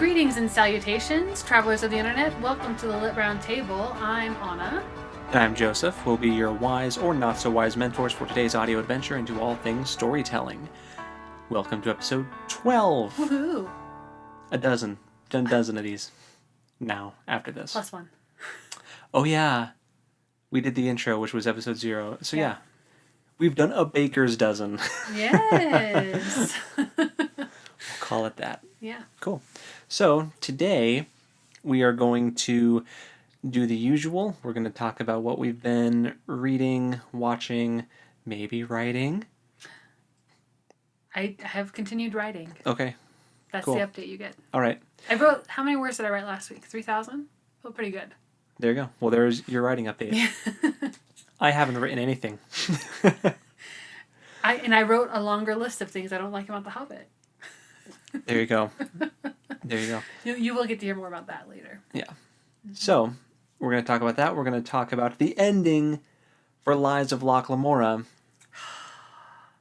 Greetings and salutations, travelers of the internet. Welcome to the Lit Round Table. I'm Anna. And I'm Joseph. We'll be your wise or not so wise mentors for today's audio adventure into all things storytelling. Welcome to episode 12. Woohoo! Done a dozen of these now after this. Plus one. Oh yeah, we did the intro, which was episode 0. So yeah, we've done a baker's dozen. Yes. We'll call it that. Yeah. Cool. So today we are going to do the usual. We're going to talk about what we've been reading, watching, maybe writing. I have continued writing. Okay. That's cool. the update you get. All right. I wrote, how many words did I write last week? 3,000? Felt pretty good. There you go. Well, there's your writing update. I haven't written anything. I wrote a longer list of things I don't like about The Hobbit. There you go. There you go. You will get to hear more about that later. Yeah. So, we're going to talk about that. We're going to talk about the ending for Lies of Locke Lamora.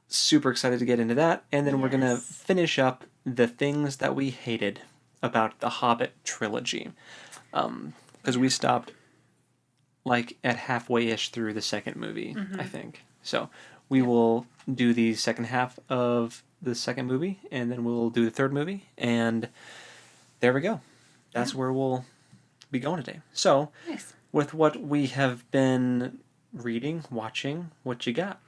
Super excited to get into that. And then we're going to finish up the things that we hated about the Hobbit Trilogy. Because we stopped like at halfway-ish through the second movie, I think. So, we will do the second half of the second movie, and then we'll do the third movie, and there we go. That's where we'll be going today. So, with what we have been reading, watching, what you got?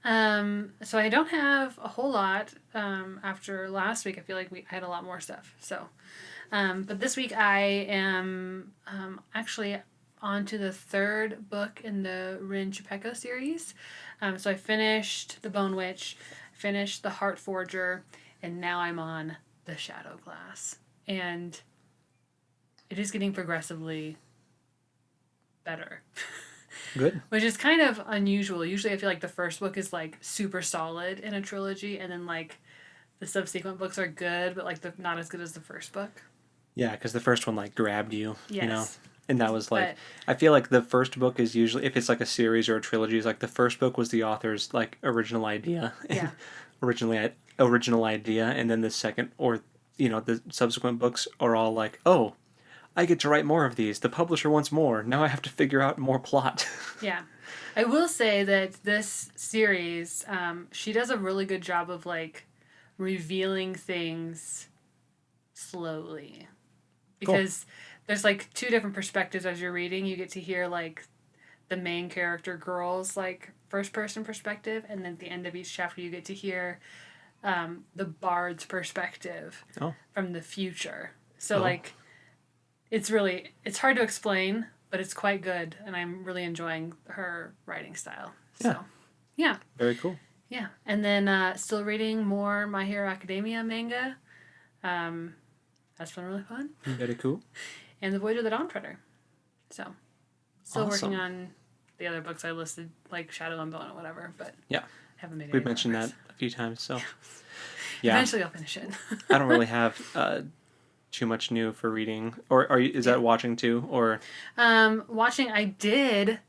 So I don't have a whole lot. After last week, I feel like I had a lot more stuff. So, but this week I am actually on to the third book in the Rin Chupeco series. So I finished The Bone Witch, finished The Heart Forger, and now I'm on The Shadow Glass. And it is getting progressively better. Good. Which is kind of unusual. Usually I feel like the first book is like super solid in a trilogy, and then like the subsequent books are good, but like not as good as the first book. Yeah, because the first one like grabbed you, you know? Yes. And that was like, I feel like the first book is usually, if it's like a series or a trilogy, is like the first book was the author's like original idea. Yeah. original idea, and then the second or, you know, the subsequent books are all like, oh, I get to write more of these. The publisher wants more. Now I have to figure out more plot. Yeah. I will say that this series, she does a really good job of like revealing things slowly. Because there's like two different perspectives as you're reading. You get to hear like the main character girl's like first person perspective, and then at the end of each chapter you get to hear the bard's perspective from the future. So like it's hard to explain, but it's quite good, and I'm really enjoying her writing style. So yeah. Very cool. Yeah. And then still reading more My Hero Academia manga. That's been really fun. Very cool. And The Voyage of the Dawn Treader. So, still Awesome. working on the other books I listed, like Shadow and Bone or whatever, but haven't made any We've mentioned progress. that a few times, so yeah. Eventually I'll finish it. I don't really have too much new for reading. Or is that watching too? Or Watching, I did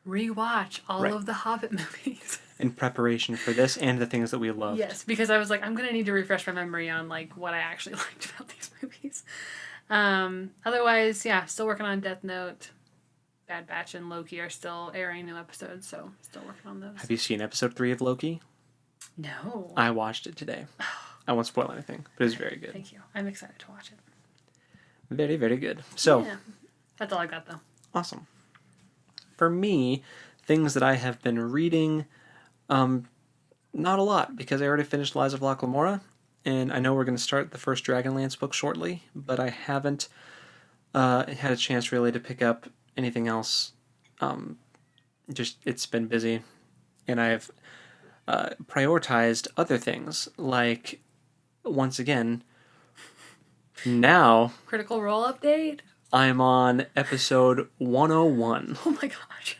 rewatch all of the Hobbit movies. in preparation for this and the things that we loved. Yes, because I was like, I'm going to need to refresh my memory on like what I actually liked about these movies. Otherwise, still working on Death Note. Bad Batch and Loki are still airing new episodes, so still working on those. Have you seen episode 3 of Loki? No. I watched it today. I won't spoil anything, but it's very good. Thank you. I'm excited to watch it. Very, very good. So, that's all I got, though. Awesome. For me, things that I have been reading, not a lot, because I already finished Lies of Locke Lamora, and I know we're going to start the first Dragonlance book shortly, but I haven't had a chance really to pick up anything else. It's been busy, and I've prioritized other things, like, once again, now... Critical Role update? I'm on episode 101. Oh my gosh.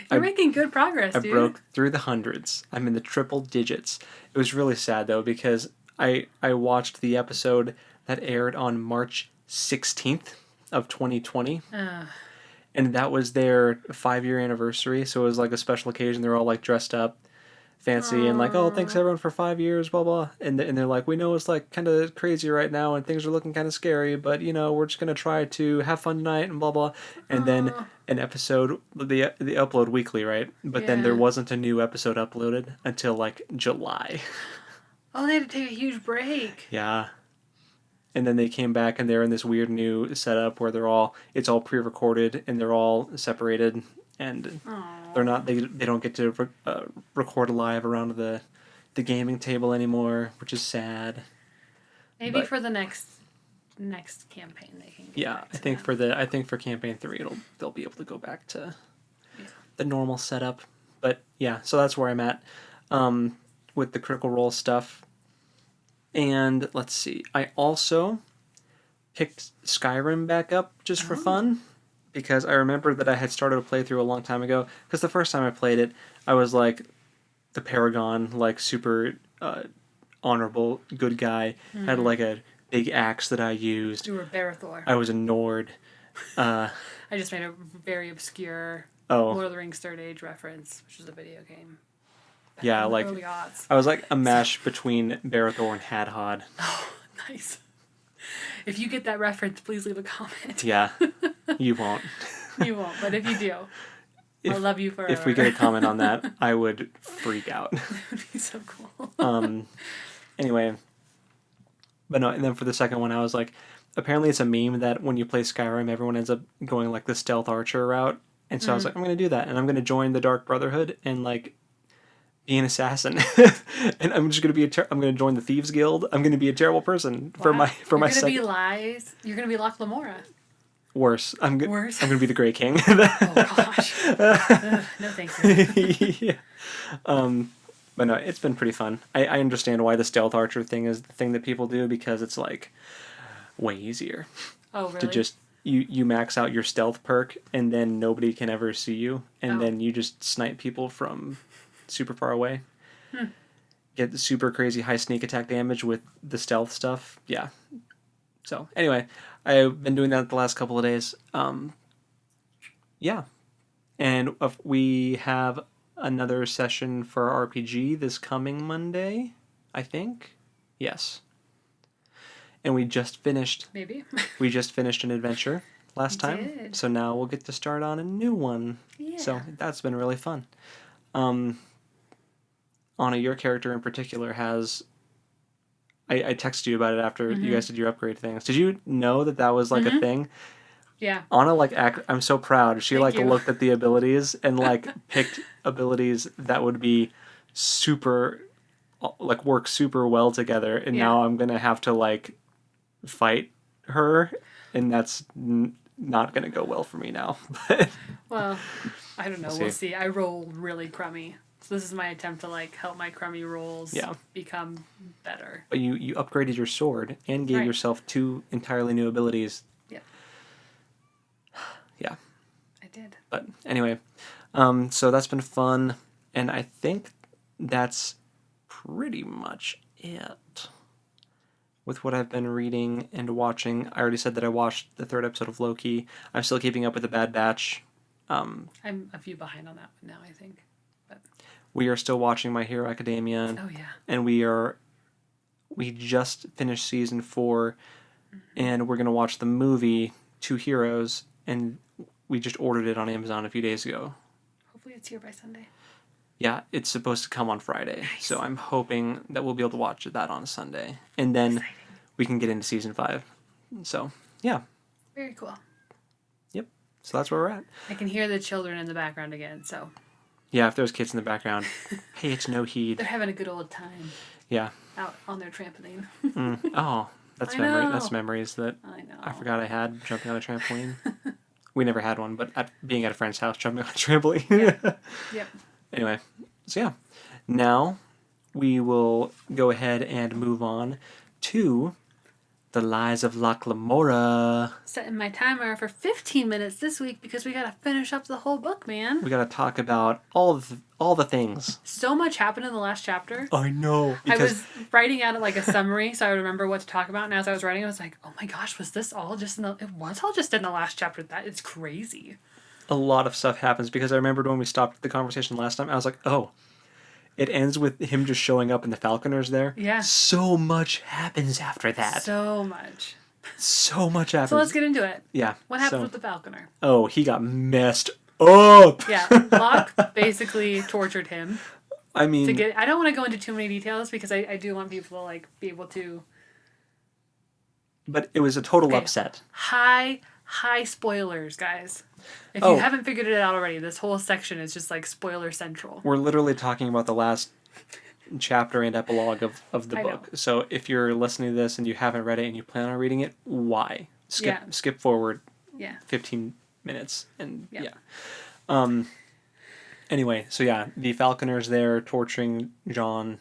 You're making good progress, dude. I broke through the hundreds. I'm in the triple digits. It was really sad, though, because I watched the episode that aired on March 16th of 2020. And that was their 5-year anniversary, so it was like a special occasion. They're all like dressed up. fancy and like, oh, thanks everyone for 5 years, blah blah. And they're like, we know it's like kind of crazy right now and things are looking kind of scary, but we're just gonna try to have fun tonight and blah blah. And then an episode, they upload weekly, right? But then there wasn't a new episode uploaded until like July. Oh, they had to take a huge break. Yeah. And then they came back and they're in this weird new setup where it's all pre-recorded and they're all separated and they're not, they don't get to record live around the gaming table anymore, which is sad. Maybe for the next campaign they can go back to I think for campaign 3 they'll be able to go back to the normal setup. But yeah, so that's where I'm at with the Critical Role stuff. And let's see, I also picked Skyrim back up just for fun, because I remember that I had started a playthrough a long time ago, because the first time I played it, I was like the Paragon, like super honorable, good guy, had like a big axe that I used. You were Barithor. I was a Nord. I just made a very obscure Lord of the Rings Third Age reference, which is a video game. Yeah, like I was like a mash between Barithor and Hadhod. Oh, nice. If you get that reference, please leave a comment. Yeah, you won't. You won't, but if you do, I'll love you forever. If we get a comment on that, I would freak out. That would be so cool. Anyway, but no, and then for the second one, I was like, apparently it's a meme that when you play Skyrim, everyone ends up going like the stealth archer route, and so I was like, I'm going to do that, and I'm going to join the Dark Brotherhood and like be an assassin, and I'm just gonna I'm gonna join the Thieves Guild. I'm gonna be a terrible person for my You're gonna be Locke Lamora. Worse. Worse. I'm gonna be the Grey King. Oh gosh. No, thank you. Yeah. But no, it's been pretty fun. I understand why the stealth archer thing is the thing that people do, because it's like way easier. Oh really? To just you max out your stealth perk and then nobody can ever see you, and then you just snipe people from super far away. Get the super crazy high sneak attack damage with the stealth stuff. Yeah. So anyway, I've been doing that the last couple of days. Yeah. And we have another session for RPG this coming Monday, I think. Yes. And we just finished an adventure last time. So now we'll get to start on a new one. Yeah. So that's been really fun. Anna, your character in particular has... I texted you about it after you guys did your upgrade things. Did you know that was like a thing? Yeah. Anna, I'm so proud. She looked at the abilities and picked abilities that would be super, work super well together. And now I'm going to have to fight her, and that's not going to go well for me now. Well, I don't know. We'll see. I roll really crummy. So this is my attempt to help my crummy rolls become better. But you upgraded your sword and gave yourself 2 entirely new abilities. Yeah. Yeah. I did. But anyway, so that's been fun, and I think that's pretty much it with what I've been reading and watching. I already said that I watched the 3rd episode of Loki. I'm still keeping up with the Bad Batch. I'm a few behind on that one now, I think. We are still watching My Hero Academia. Oh, yeah. And we just finished season 4, and we're going to watch the movie 2 Heroes, and we just ordered it on Amazon a few days ago. Hopefully it's here by Sunday. Yeah, it's supposed to come on Friday. Nice. So I'm hoping that we'll be able to watch that on Sunday. And then we can get into season 5. So, yeah. Very cool. Yep. So that's where we're at. I can hear the children in the background again, so... Yeah, if there's kids in the background, hey, it's no heed. They're having a good old time. Yeah. Out on their trampoline. Oh, that's That's memories that I know. I forgot I had jumping on a trampoline. We never had one, but being at a friend's house, jumping on a trampoline. Yeah. Yep. Anyway, so yeah. Now we will go ahead and move on to The Lies of Locke Lamora. Setting my timer for 15 minutes this week because we gotta finish up the whole book, man. We gotta talk about all the things. So much happened in the last chapter. I know. I was writing out a summary so I would remember what to talk about, and as I was writing I was like, oh my gosh, was this all just in the... It was all just in the last chapter. That is crazy. A lot of stuff happens because I remembered when we stopped the conversation last time, I was like, oh, It ends with him just showing up and the Falconers there. Yeah. So much happens after that. So much. So much happens. So let's get into it. Yeah. What happened with the Falconer? Oh, he got messed up. Yeah. Locke basically tortured him. I mean... I don't want to go into too many details because I do want people to like be able to... But it was a total upset. High spoilers, guys. If you haven't figured it out already, this whole section is just like spoiler central. We're literally talking about the last chapter and epilogue of the book. So if you're listening to this and you haven't read it and you plan on reading it, why? Skip forward 15 minutes. And anyway, so the Falconer's there torturing John,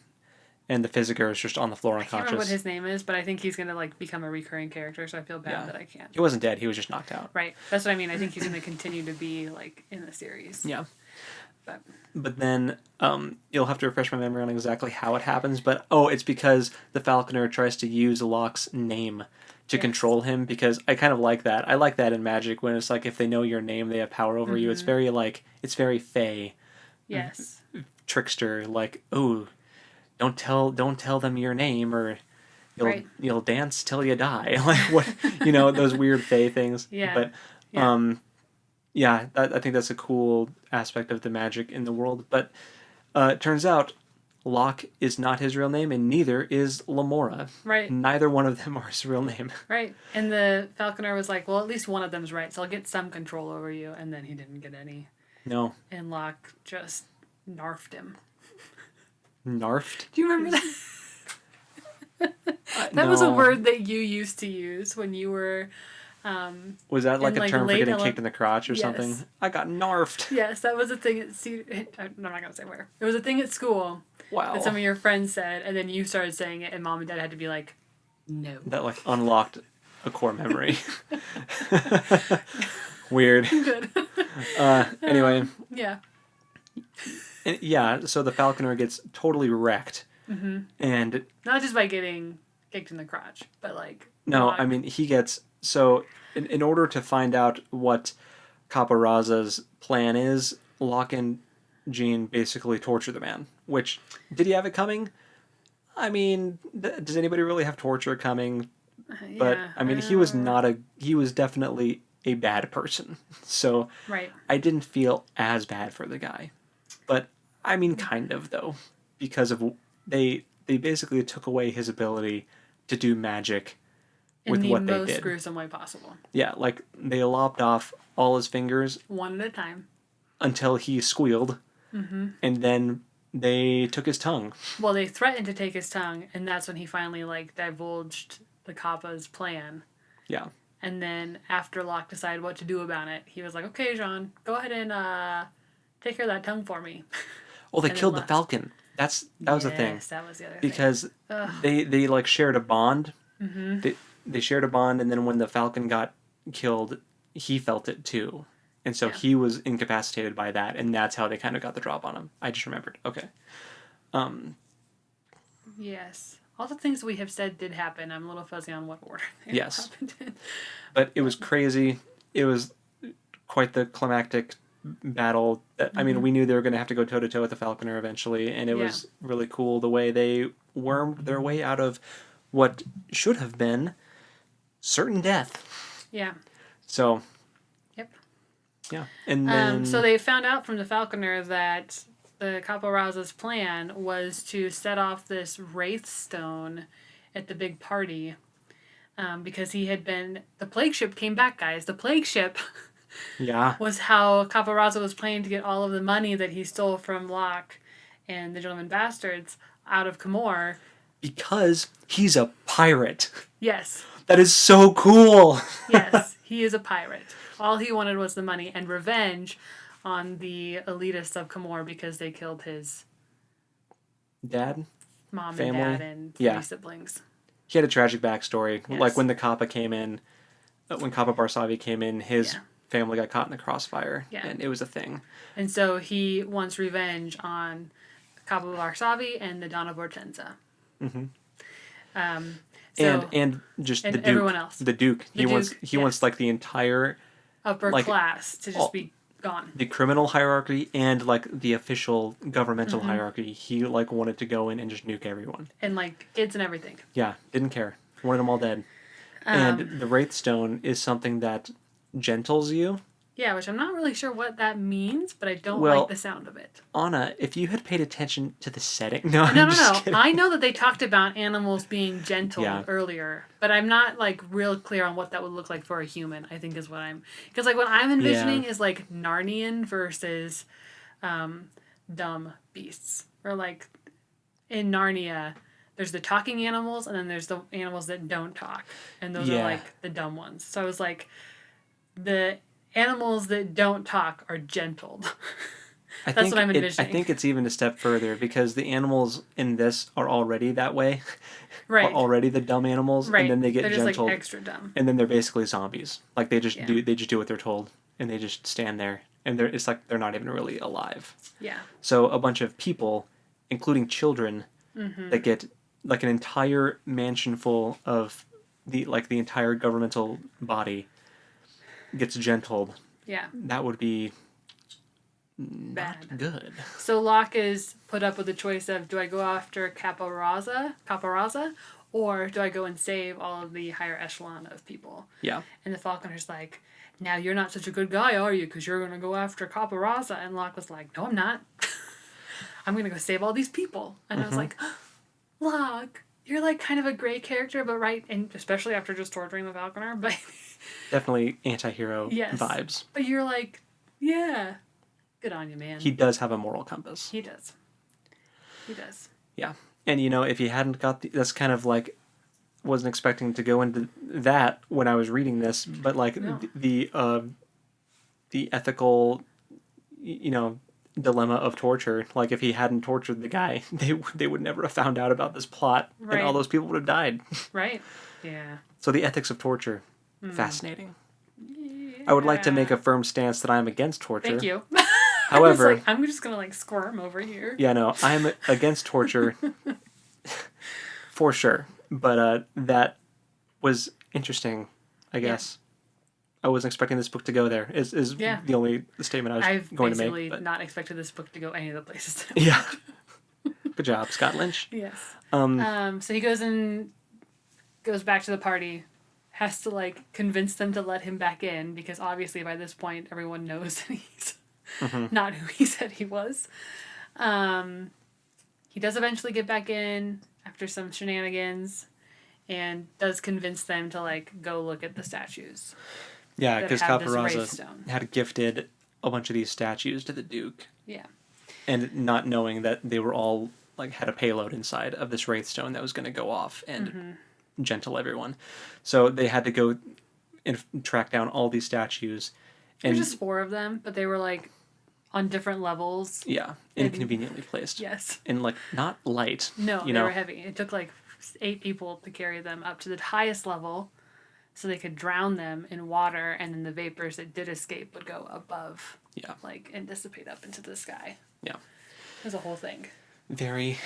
and the Physiker is just on the floor unconscious. I can't remember what his name is, but I think he's going to like become a recurring character, so I feel bad that I can't. He wasn't dead, he was just knocked out. Right. That's what I mean. I think he's going to continue to be like in the series. Yeah. But then you'll have to refresh my memory on exactly how it happens, but it's because the Falconer tries to use Locke's name to control him, because I kind of like that. I like that in Magic when it's like if they know your name, they have power over you. It's very it's very Fey. Yes. Trickster, like, oh, don't tell them your name or you'll dance till you die. Like what, those weird Fey things. Yeah. But I think that's a cool aspect of the magic in the world. But it turns out Locke is not his real name, and neither is Lamora. Right. Neither one of them are his real name. Right. And the Falconer was like, well, at least one of them's right, so I'll get some control over you. And then he didn't get any. No. And Locke just narfed him. Narfed? Do you remember that? That was a word that you used to use when you were... was that like a term for getting kicked in the crotch or something? I got narfed. Yes, that was a thing at I'm not going to say where. It was a thing at school. Wow. That some of your friends said, and then you started saying it, and Mom and Dad had to be like, no. That like unlocked a core memory. Weird. Good. Anyway. Yeah. So the Falconer gets totally wrecked. Mm-hmm. And... Not just by getting kicked in the crotch, but like... No, I mean, he gets... So, in order to find out what Caporaza's plan is, Locke and Jean basically torture the man. Which, did he have it coming? I mean, does anybody really have torture coming? But, I mean, he was definitely a bad person. So, I didn't feel as bad for the guy. But, I mean, kind of, though. Because of... They basically took away his ability to do magic with what they did. In the most gruesome way possible. Yeah, like, they lopped off all his fingers. One at a time. Until he squealed. Mm-hmm. And then they took his tongue. Well, they threatened to take his tongue, and that's when he finally, like, divulged the Kappa's plan. Yeah. And then, after Locke decided what to do about it, he was like, okay, Jean, go ahead and take care of that tongue for me. Well, they killed the Falcon. That was the thing. Yes, that was the other because thing. they like shared a bond. Mm-hmm. They shared a bond, and then when the Falcon got killed, he felt it too. And so he was incapacitated by that, and that's how they kind of got the drop on him. I just remembered. Okay. Yes. All the things we have said did happen. I'm a little fuzzy on what order they happened in. But it was crazy. It was quite the climactic battle. I mean, we knew they were going to have to go toe-to-toe with the Falconer eventually, and it was really cool the way they wormed their way out of what should have been certain death. Yeah. So... Yep. Yeah. And then... so they found out from the Falconer that the Caporaza's plan was to set off this Wraith Stone at the big party because he had been... The Plague Ship came back, guys. The Plague Ship... was how Caporaza was planning to get all of the money that he stole from Locke and the Gentleman Bastards out of Comore. Because he's a pirate. Yes. That is so cool. Yes, he is a pirate. All he wanted was the money and revenge on the elitists of Comore because they killed his... Dad? Mom family? And dad and three siblings. He had a tragic backstory. Yes. Like when the Kappa came in, when Kappa Barsavi came in, his... family got caught in the crossfire, and it was a thing. And so he wants revenge on Kappa Varsavi and the Donna Vortenza. Mm-hmm. So, and just and the Duke. Everyone else. The Duke. He wants like the entire upper class to just be gone. The criminal hierarchy and like the official governmental hierarchy, he like wanted to go in and just nuke everyone. And like kids and everything. Yeah, didn't care. Wanted them all dead. And the Wraith Stone is something that gentles you. Yeah, which I'm not really sure what that means, but I don't like the sound of it. Anna, if you had paid attention to the setting... No. I know that they talked about animals being gentle earlier, but I'm not, like, real clear on what that would look like for a human, I think is what I'm... Because, like, what I'm envisioning is, like, Narnian versus dumb beasts. Or, like, in Narnia, there's the talking animals, and then there's the animals that don't talk. And those are, like, the dumb ones. So I was like, the... animals that don't talk are gentled. That's what I'm envisioning. I think it's even a step further because the animals in this are already that way. Right. Are already the dumb animals, and then they get they're gentled. Just, like, extra dumb. And then they're basically zombies. Like they just do what they're told, and they just stand there, and it's like they're not even really alive. Yeah. So a bunch of people, including children, that get like an entire mansion full of the entire governmental body gets gentled. Yeah. That would be bad. Not good. So Locke is put up with the choice of, do I go after Caparozza, or do I go and save all of the higher echelon of people? Yeah. And the Falconer's like, now you're not such a good guy, are you? Because you're going to go after Caparozza. And Locke was like, no, I'm not. I'm going to go save all these people. And I was like, Locke, you're like kind of a gray character, but right, and especially after just torturing the Falconer, but... Definitely anti-hero vibes. But you're like, yeah, good on you, man. He does have a moral compass. He does. Yeah. And, if he hadn't got that's kind of like, wasn't expecting to go into that when I was reading this, but like the ethical, dilemma of torture. Like if he hadn't tortured the guy, they would never have found out about this plot, and all those people would have died. Right. Yeah. So the ethics of torture. Fascinating. Yeah. I would like to make a firm stance that I'm against torture. Thank you. However, I'm just gonna squirm over here. Yeah, no, I'm against torture for sure. But that was interesting, I guess. I wasn't expecting this book to go there. Is the only statement I was going to make. I've basically not expected this book to go any of the places. Yeah. Good job, Scott Lynch. Yes. So he goes back to the party. Has to convince them to let him back in because obviously by this point everyone knows that he's not who he said he was. He does eventually get back in after some shenanigans and does convince them to go look at the statues. Yeah, because Caparozza had gifted a bunch of these statues to the Duke. Yeah. And not knowing that they were all had a payload inside of this Wraith Stone that was going to go off and gentle everyone. So they had to go and track down all these statues. And there's just 4 of them, but they were on different levels. Yeah, inconveniently placed. Yes. And not light. No, they were heavy. It took 8 people to carry them up to the highest level so they could drown them in water, and then the vapors that did escape would go above. Yeah. And dissipate up into the sky. Yeah. It was a whole thing. Very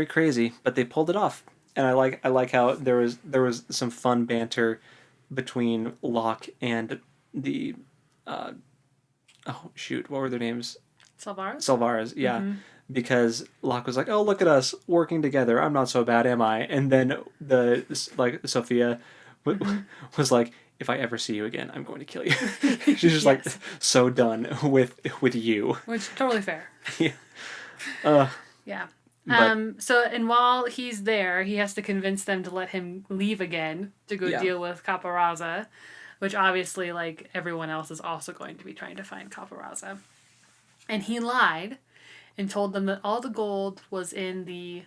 crazy, but they pulled it off. And I like how there was some fun banter between Locke and the what were their names? Salvares, yeah. Mm-hmm. Because Locke was like, "Oh, look at us working together. I'm not so bad, am I?" And then Sophia was like, "If I ever see you again, I'm going to kill you." She's just so done with you. Which totally fair. Yeah. Yeah. And while he's there, he has to convince them to let him leave again to go deal with Caparozza, which obviously, everyone else is also going to be trying to find Caparozza. And he lied and told them that all the gold was in the...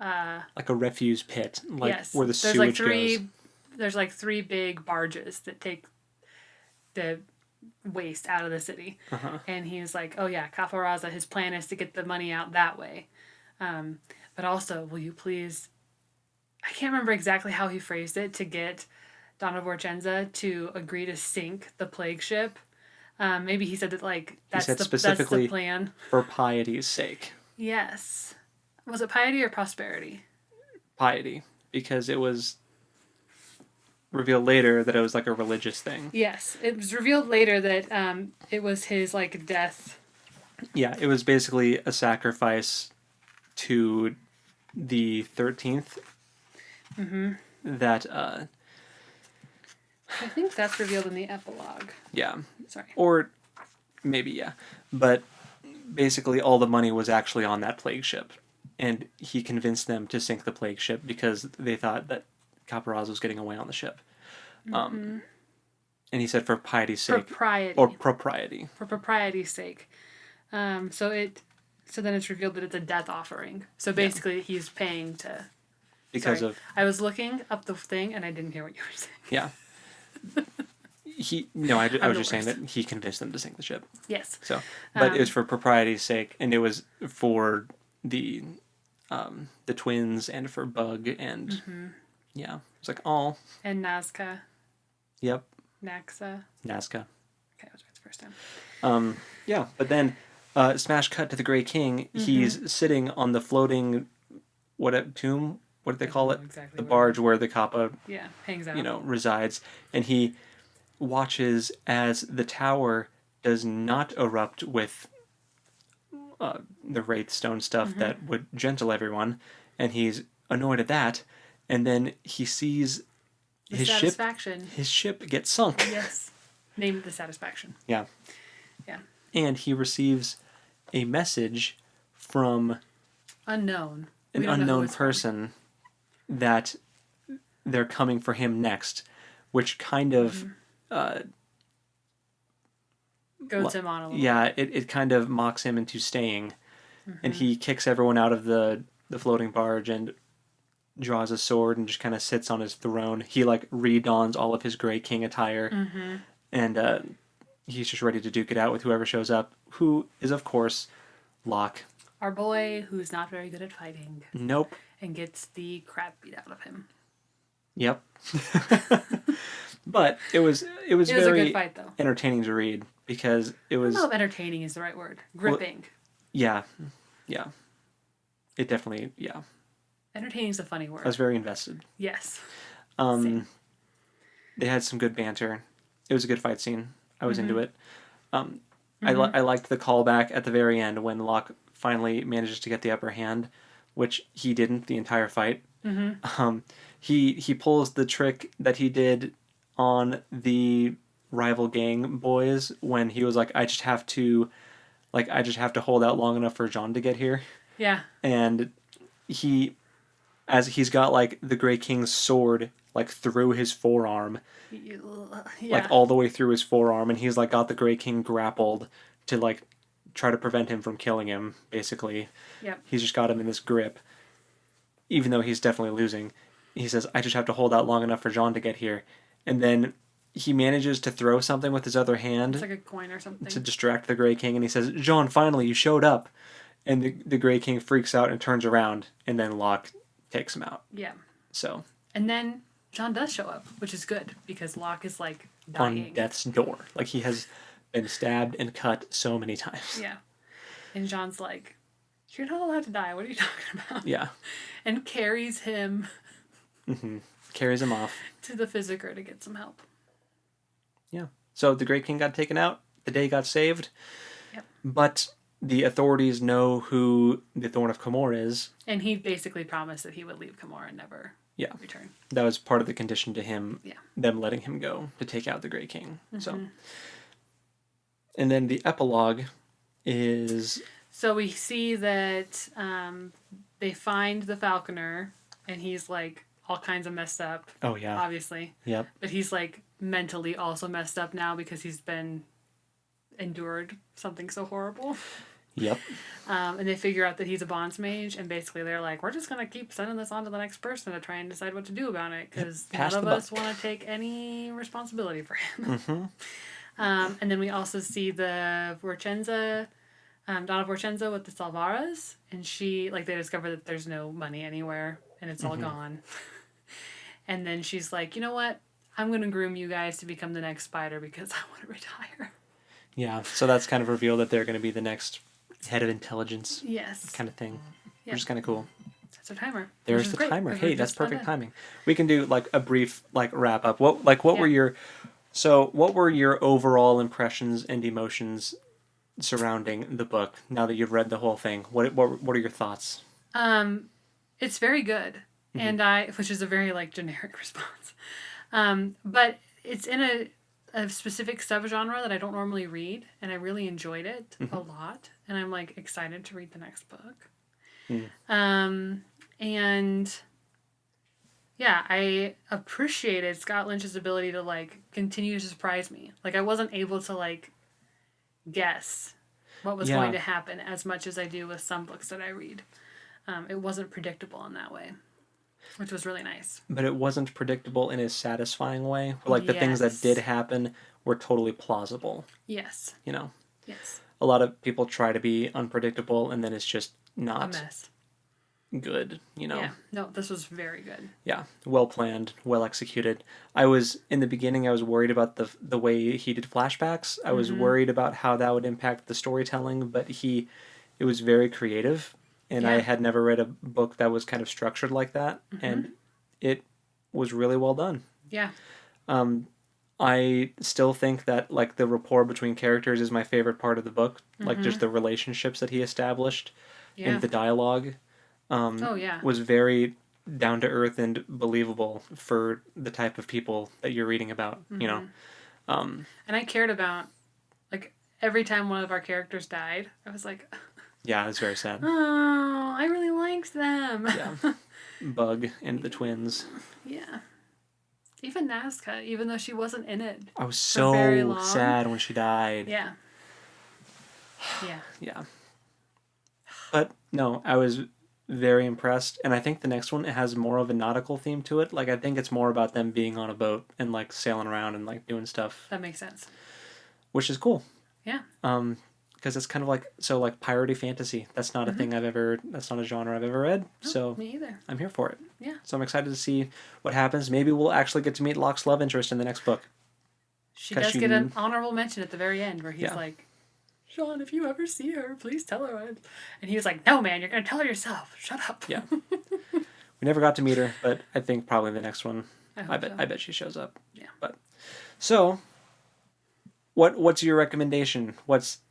a refuse pit, yes, where the sewage goes. There's 3 big barges that take the waste out of the city. Uh-huh. And he was like, oh yeah, Caparozza, his plan is to get the money out that way. But also, will you please... I can't remember exactly how he phrased it to get Donna Vorchenza to agree to sink the plague ship. Maybe he said that that's the plan. For piety's sake. Yes. Was it piety or prosperity? Piety, because it was revealed later that it was like a religious thing. Yes, it was revealed later that it was his like death. Yeah, it was basically a sacrifice to the 13th. Mm-hmm. That I think that's revealed in the epilogue. yeah. Sorry. Or maybe yeah. But basically all the money was actually on that plague ship. And he convinced them to sink the plague ship because they thought that Caparaz was getting away on the ship. And he said for piety's sake. Propriety. Or propriety. For propriety's sake. So then it's revealed that it's a death offering. So basically he's paying to... Because Sorry. of... I was looking up the thing and I didn't hear what you were saying. Yeah. I was just saying that he convinced them to sink the ship. Yes. So, but it was for propriety's sake, and it was for the twins and for Bug and yeah, it's like all. And Nazca. Yep. Nazca. Nazca. Okay, I was right the first time. Yeah, but then smash cut to the Grey King. He's sitting on the floating tomb. What do they call it? Exactly the barge where the Kappa hangs out. Resides, and he watches as the tower does not erupt with the wraith stone stuff that would gentle everyone, and he's annoyed at that, and then he sees his ship get sunk. Yes, named the Satisfaction. Yeah. And he receives a message from an unknown person that they're coming for him next, which kind of goads him on a little. Yeah, it kind of mocks him into staying, and he kicks everyone out of the floating barge and draws a sword and just kind of sits on his throne. He like redons all of his Grey King attire, and he's just ready to duke it out with whoever shows up, who is of course Locke. Our boy, who's not very good at fighting. Nope. And gets the crap beat out of him. Yep. But it was very a good fight, though. Entertaining to read because it was... I don't know if entertaining is the right word. Gripping. Well, yeah. It definitely, yeah. Entertaining is a funny word. I was very invested. Yes. Same. They had some good banter. It was a good fight scene. I was into it. I liked the callback at the very end when Locke finally manages to get the upper hand, which he didn't the entire fight. He pulls the trick that he did on the rival gang boys when he was like, I just have to hold out long enough for Jean to get here. Yeah. And as he's got like the Grey King's sword like through his forearm, like all the way through his forearm, and he's like got the Grey King grappled to like try to prevent him from killing him, basically. Yep. He's just got him in this grip, even though he's definitely losing. He says, I just have to hold out long enough for Jean to get here. And then he manages to throw something with his other hand. It's like a coin or something. To distract the Grey King, and he says, Jean, finally, you showed up. And the Grey King freaks out and turns around, and then Locke takes him out. Yeah. So. And then Jean does show up, which is good, because Locke is, like, dying. On death's door. Like, he has been stabbed and cut so many times. Yeah. And Jean's like, you're not allowed to die. What are you talking about? Yeah. And carries him. Carries him off. To the Physiker to get some help. Yeah. So the Grey King got taken out. The day got saved. Yep. But the authorities know who the Thorn of Comor is. And he basically promised that he would leave Comor and never return. That was part of the condition to him. Yeah. Them letting him go to take out the Grey King. So. And then the epilogue is... So we see that they find the Falconer, and he's, like, all kinds of messed up. Oh, yeah. Obviously. Yep. But he's, like, mentally also messed up now because he's endured something so horrible. Yep. And they figure out that he's a bonds mage, and basically they're like, we're just going to keep sending this on to the next person to try and decide what to do about it, because none of us want to take any responsibility for him. And then we also see the Vorcenza, Donna Vorcenza with the Salvaras, and she, like, they discover that there's no money anywhere, and it's all gone. And then she's like, you know what? I'm going to groom you guys to become the next spider because I want to retire. Yeah, so that's kind of revealed that they're going to be the next head of intelligence. Yes. Kind of thing. Yep. Which is kind of cool. That's our timer. There's the timer. Hey, that's perfect timing. We can do like a brief like wrap up. What were your overall impressions and emotions surrounding the book now that you've read the whole thing? What are your thoughts? It's very good, and which is a very like generic response, but it's in a specific subgenre that I don't normally read, and I really enjoyed it a lot, and I'm like excited to read the next book. And yeah, I appreciated Scott Lynch's ability to like continue to surprise me. Like I wasn't able to like guess what was going to happen as much as I do with some books that I read. It wasn't predictable in that way, which was really nice. But it wasn't predictable in a satisfying way. Like the things that did happen were totally plausible. Yes. You know? Yes. A lot of people try to be unpredictable and then it's just not a mess. Good, you know? Yeah. No, this was very good. Yeah. Well planned, well executed. In the beginning, I was worried about the way he did flashbacks. I was worried about how that would impact the storytelling, but it was very creative. And I had never read a book that was kind of structured like that. And it was really well done. Yeah. I still think that like the rapport between characters is my favorite part of the book. Like just the relationships that he established and the dialogue was very down to earth and believable for the type of people that you're reading about, you know. And I cared about like every time one of our characters died, I was like yeah, it's very sad. Oh, I really liked them. Yeah. Bug and the twins. Yeah. Even Nazca, even though she wasn't in it. I was so sad when she died. Yeah. Yeah. Yeah. But no, I was very impressed. And I think the next one has more of a nautical theme to it. Like, I think it's more about them being on a boat and, like, sailing around and, like, doing stuff. That makes sense. Which is cool. Yeah. Because it's kind of like, piratey fantasy. That's not that's not a genre I've ever read. No, so me either. I'm here for it. Yeah. So I'm excited to see what happens. Maybe we'll actually get to meet Locke's love interest in the next book. She does get an honorable mention at the very end where he's like, Sean, if you ever see her, please tell her. And he was like, no, man, you're going to tell her yourself. Shut up. Yeah. We never got to meet her, but I think probably the next one, I bet she shows up. Yeah. But so what's your recommendation?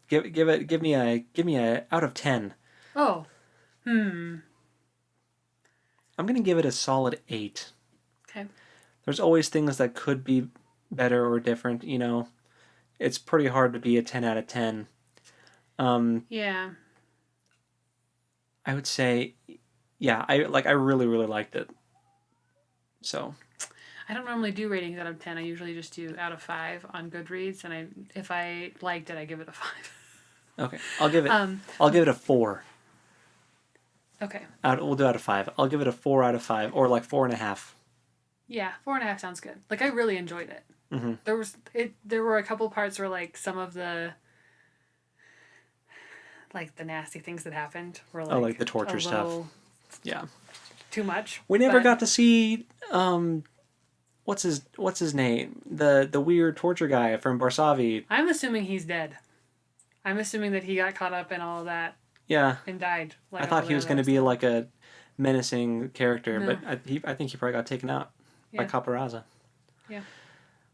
Give me a out of 10. Oh. I'm going to give it a solid 8. Okay. There's always things that could be better or different, you know. It's pretty hard to be a 10 out of 10. Yeah. I would say I really really liked it. So I don't normally do ratings out of 10. I usually just do out of 5 on Goodreads, and if I liked it, I give it a 5. Okay, I'll give it a 4. Okay. We'll do out of 5. I'll give it a 4 out of 5, or like 4.5. Yeah, 4.5 sounds good. Like I really enjoyed it. Mm-hmm. There were a couple parts where like some of the like the nasty things that happened were like like the torture stuff. Yeah. Too much. We never got to see what's his name? The weird torture guy from Barsavi. I'm assuming he's dead. I'm assuming that he got caught up in all of that. Yeah. And died. Like, I thought he was going to be like a menacing character, but I think he probably got taken out by Caparazza. Yeah.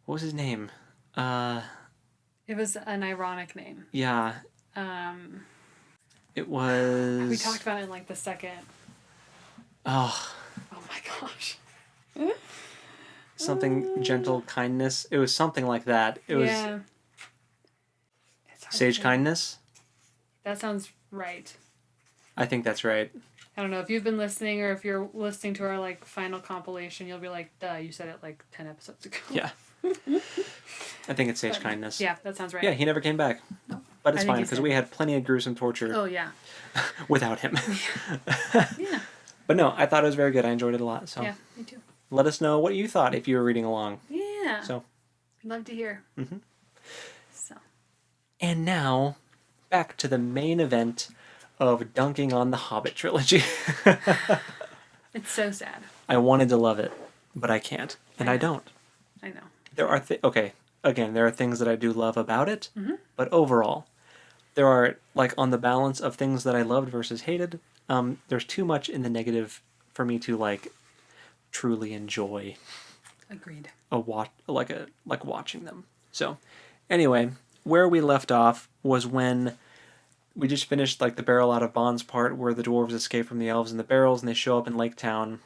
What was his name? It was an ironic name. Yeah. It was... We talked about it in like the second... Oh my gosh. Something gentle kindness. It was something like that. It was Sage Kindness? That sounds right. I think that's right. I don't know if you've been listening or if you're listening to our like final compilation, you'll be like, duh, you said it like 10 episodes ago. Yeah. I think it's Sage Kindness. Yeah, that sounds right. Yeah, he never came back. No. But it's fine because we had plenty of gruesome torture. Oh, yeah. Without him. Yeah. But no, I thought it was very good. I enjoyed it a lot. So yeah, me too. Let us know what you thought if you were reading along. Yeah. So. I'd love to hear. Mm-hmm. So. And now, back to the main event of dunking on the Hobbit Trilogy. It's so sad. I wanted to love it, but I can't. And I don't. I know. There are again, there are things that I do love about it, mm-hmm. but overall, there are, like, on the balance of things that I loved versus hated, there's too much in the negative for me to like truly enjoy Agreed. watching them. So anyway, where we left off was when we just finished like the barrel out of bonds part where the dwarves escape from the elves in the barrels and they show up in Lake Town.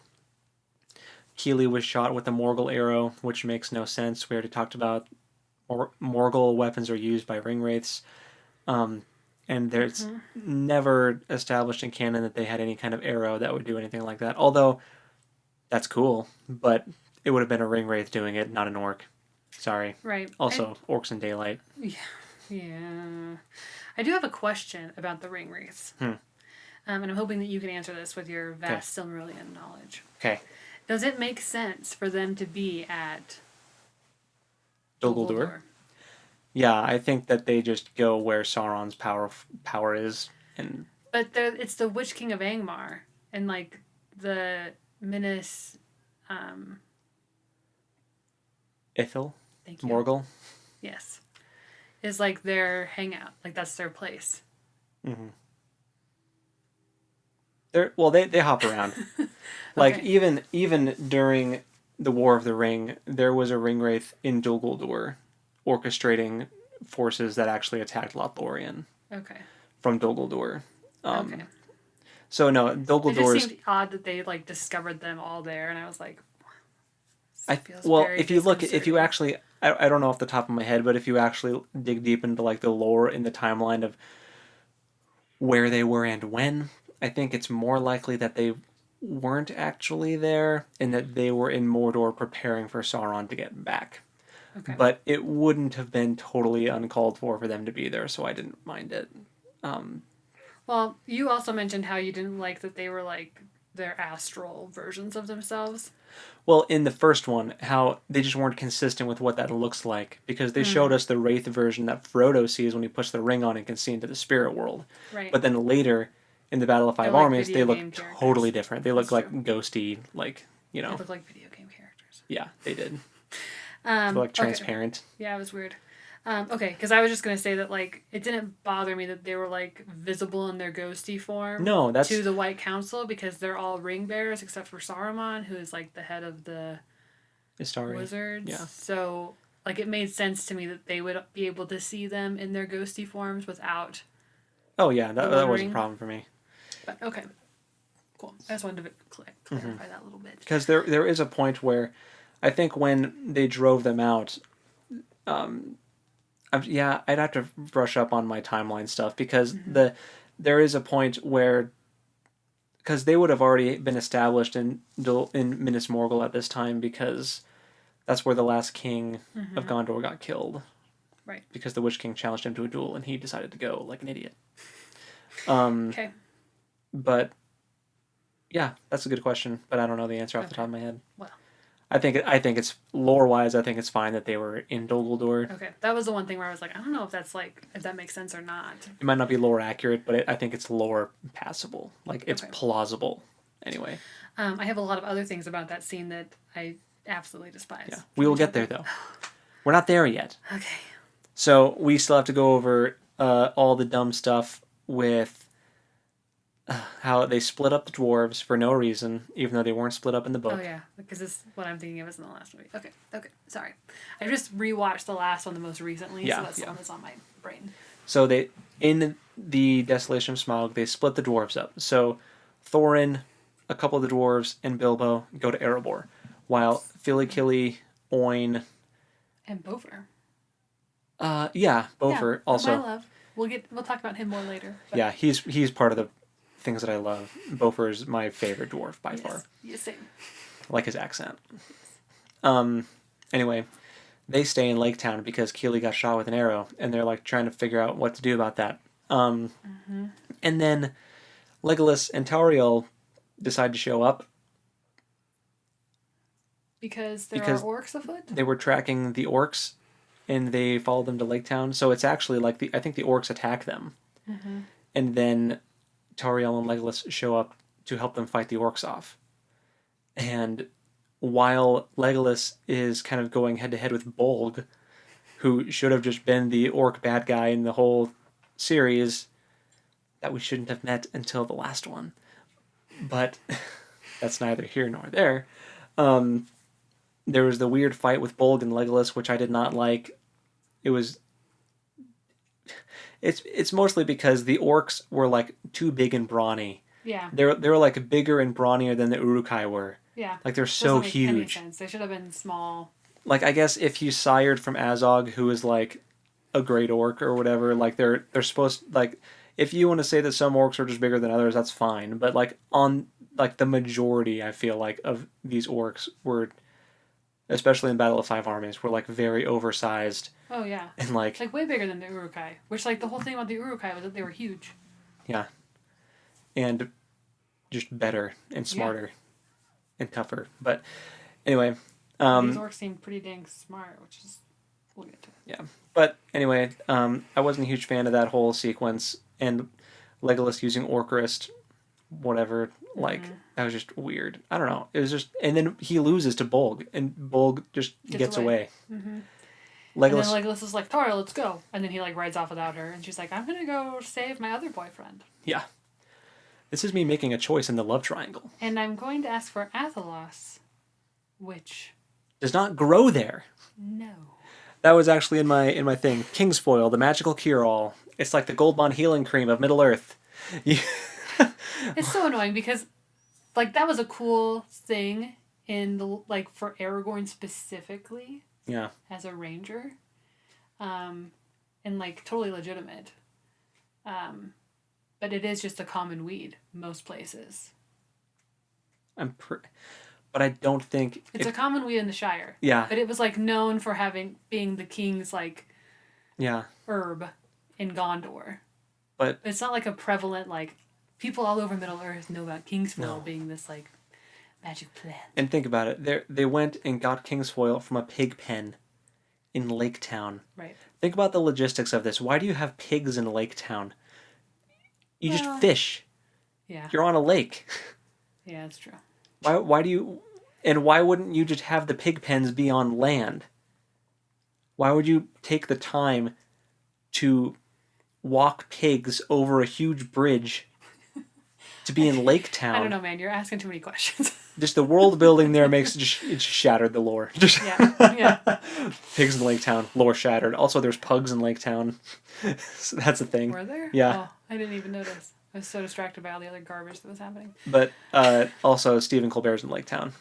Keely was shot with a Morgul arrow, which makes no sense. We already talked about Morgul weapons are used by ring wraiths. And there's never established in canon that they had any kind of arrow that would do anything like that. Although, that's cool, but it would have been a ring wraith doing it, not an orc. Sorry. Right. Also, orcs in daylight. Yeah. I do have a question about the ring wraiths. And I'm hoping that you can answer this with your vast Silmarillion knowledge. Okay. Does it make sense for them to be at Dol Guldur? Yeah, I think that they just go where Sauron's power is, and. But it's the Witch King of Angmar, and like the Minas. Ithil. Thank you. Morgul. Yes, is like their hangout. Like that's their place. Mm-hmm. They hop around. Like even during the War of the Ring, there was a ring wraith in Dol Guldur, orchestrating forces that actually attacked Lothlorien. Okay. From Dol Guldur. Okay. So no, Dol Guldur. It just seemed odd that they like discovered them all there, and I was like, if you actually, I don't know off the top of my head, but if you actually dig deep into like the lore in the timeline of where they were and when, I think it's more likely that they weren't actually there and that they were in Mordor preparing for Sauron to get back. Okay. But it wouldn't have been totally uncalled for them to be there, so I didn't mind it. Well, you also mentioned how you didn't like that they were like their astral versions of themselves. Well, in the first one, how they just weren't consistent with what that looks like, because they showed us the Wraith version that Frodo sees when he puts the ring on and can see into the spirit world. Right. But then later, in the Battle of Five Armies, they look totally different. They look like ghosty, like, you know. They look like video game characters. Yeah, they did. They're like transparent. Okay. Yeah, it was weird. Okay, because I was just going to say that, like, it didn't bother me that they were, like, visible in their ghosty form to the White Council, because they're all ring bearers except for Saruman, who is, like, the head of the wizards. Yeah. So, like, it made sense to me that they would be able to see them in their ghosty forms without... Oh, yeah, that wasn't a problem for me. But, okay. Cool. I just wanted to clarify that a little bit. Because there is a point where I think when they drove them out... I'd have to brush up on my timeline stuff, because there is a point where, because they would have already been established in Minas Morgul at this time, because that's where the last king of Gondor got killed. Right. Because the Witch King challenged him to a duel and he decided to go like an idiot. Okay. But yeah, that's a good question, but I don't know the answer off the top of my head. Well. I think it's lore-wise, I think it's fine that they were in Dol Guldur. Okay, that was the one thing where I was like, I don't know if that makes sense or not. It might not be lore accurate, but I think it's lore passable. Like, it's plausible. Anyway. I have a lot of other things about that scene that I absolutely despise. Yeah, we will get there, though. We're not there yet. Okay. So, we still have to go over all the dumb stuff with how they split up the dwarves for no reason, even though they weren't split up in the book. Oh, yeah, because this is what I'm thinking of is in the last movie. Okay, sorry. I just rewatched the last one the most recently, so that's the one that's on my brain. So in the Desolation of Smaug, they split the dwarves up. So Thorin, a couple of the dwarves, and Bilbo go to Erebor, while Filiculi, Oin... And Beaufort. Beaufort also. My love. We'll talk about him more later. But... Yeah, he's part of the things that I love. Beaufort is my favorite dwarf by far. Yes, same. I like his accent. Yes. Anyway, they stay in Lake Town because Keely got shot with an arrow, and they're like trying to figure out what to do about that. And then Legolas and Tauriel decide to show up. Because there are orcs afoot? They were tracking the orcs, and they followed them to Lake Town. So it's actually like I think the orcs attack them. And then Tauriel and Legolas show up to help them fight the orcs off. And while Legolas is kind of going head-to-head with Bolg, who should have just been the orc bad guy in the whole series that we shouldn't have met until the last one. But that's neither here nor there. There was the weird fight with Bolg and Legolas, which I did not like. It's mostly because the orcs were like too big and brawny. Yeah. They were like bigger and brawnier than the Uruk-hai were. Yeah. Like they're so Doesn't make any huge. sense. They should have been small. Like I guess if you sired from Azog, who is like a great orc or whatever, like they're supposed, like, if you want to say that some orcs are just bigger than others, that's fine. But like on like the majority, I feel like, of these orcs were, especially in Battle of Five Armies, were like very oversized. Oh yeah. And like way bigger than the Uruk-hai. Which, like, the whole thing about the Uruk-hai was that they were huge. Yeah. And just better and smarter and tougher. But anyway, these orcs seem pretty dang smart, which is, we'll get to it. Yeah. But anyway, I wasn't a huge fan of that whole sequence, and Legolas using Orcrist, whatever, like, that was just weird. I don't know. It was just, and then he loses to Bolg, and Bolg just gets away. Mm-hmm. Legolas, and then Legolas is like, Tora, let's go. And then he, like, rides off without her, and she's like, I'm gonna go save my other boyfriend. Yeah. This is me making a choice in the love triangle. And I'm going to ask for Athelos, which does not grow there. No. That was actually in my thing. Kingsfoil, the magical cure-all. It's like the Gold Bond healing cream of Middle Earth. It's so annoying because, like, that was a cool thing in the, like, for Aragorn specifically. Yeah. As a ranger. And, like, totally legitimate. But it is just a common weed most places. But I don't think it's a common weed in the Shire. Yeah. But it was, like, known for being the king's, like, herb in Gondor. But it's not like a prevalent, like, people all over Middle Earth know about Kingsfoil being this, like, magic plant. And think about it. They went and got Kingsfoil from a pig pen in Lake Town. Right. Think about the logistics of this. Why do you have pigs in Lake Town? You just fish. Yeah. You're on a lake. Yeah, that's true. Why do you... And why wouldn't you just have the pig pens be on land? Why would you take the time to walk pigs over a huge bridge to be in Lake Town? I don't know, man. You're asking too many questions. Just the world building there it just shattered the lore. Yeah. Pigs in Lake Town, lore shattered. Also, there's pugs in Lake Town. So that's a thing. Were there? Yeah. Oh, I didn't even notice. I was so distracted by all the other garbage that was happening. But also, Stephen Colbert's in Lake Town.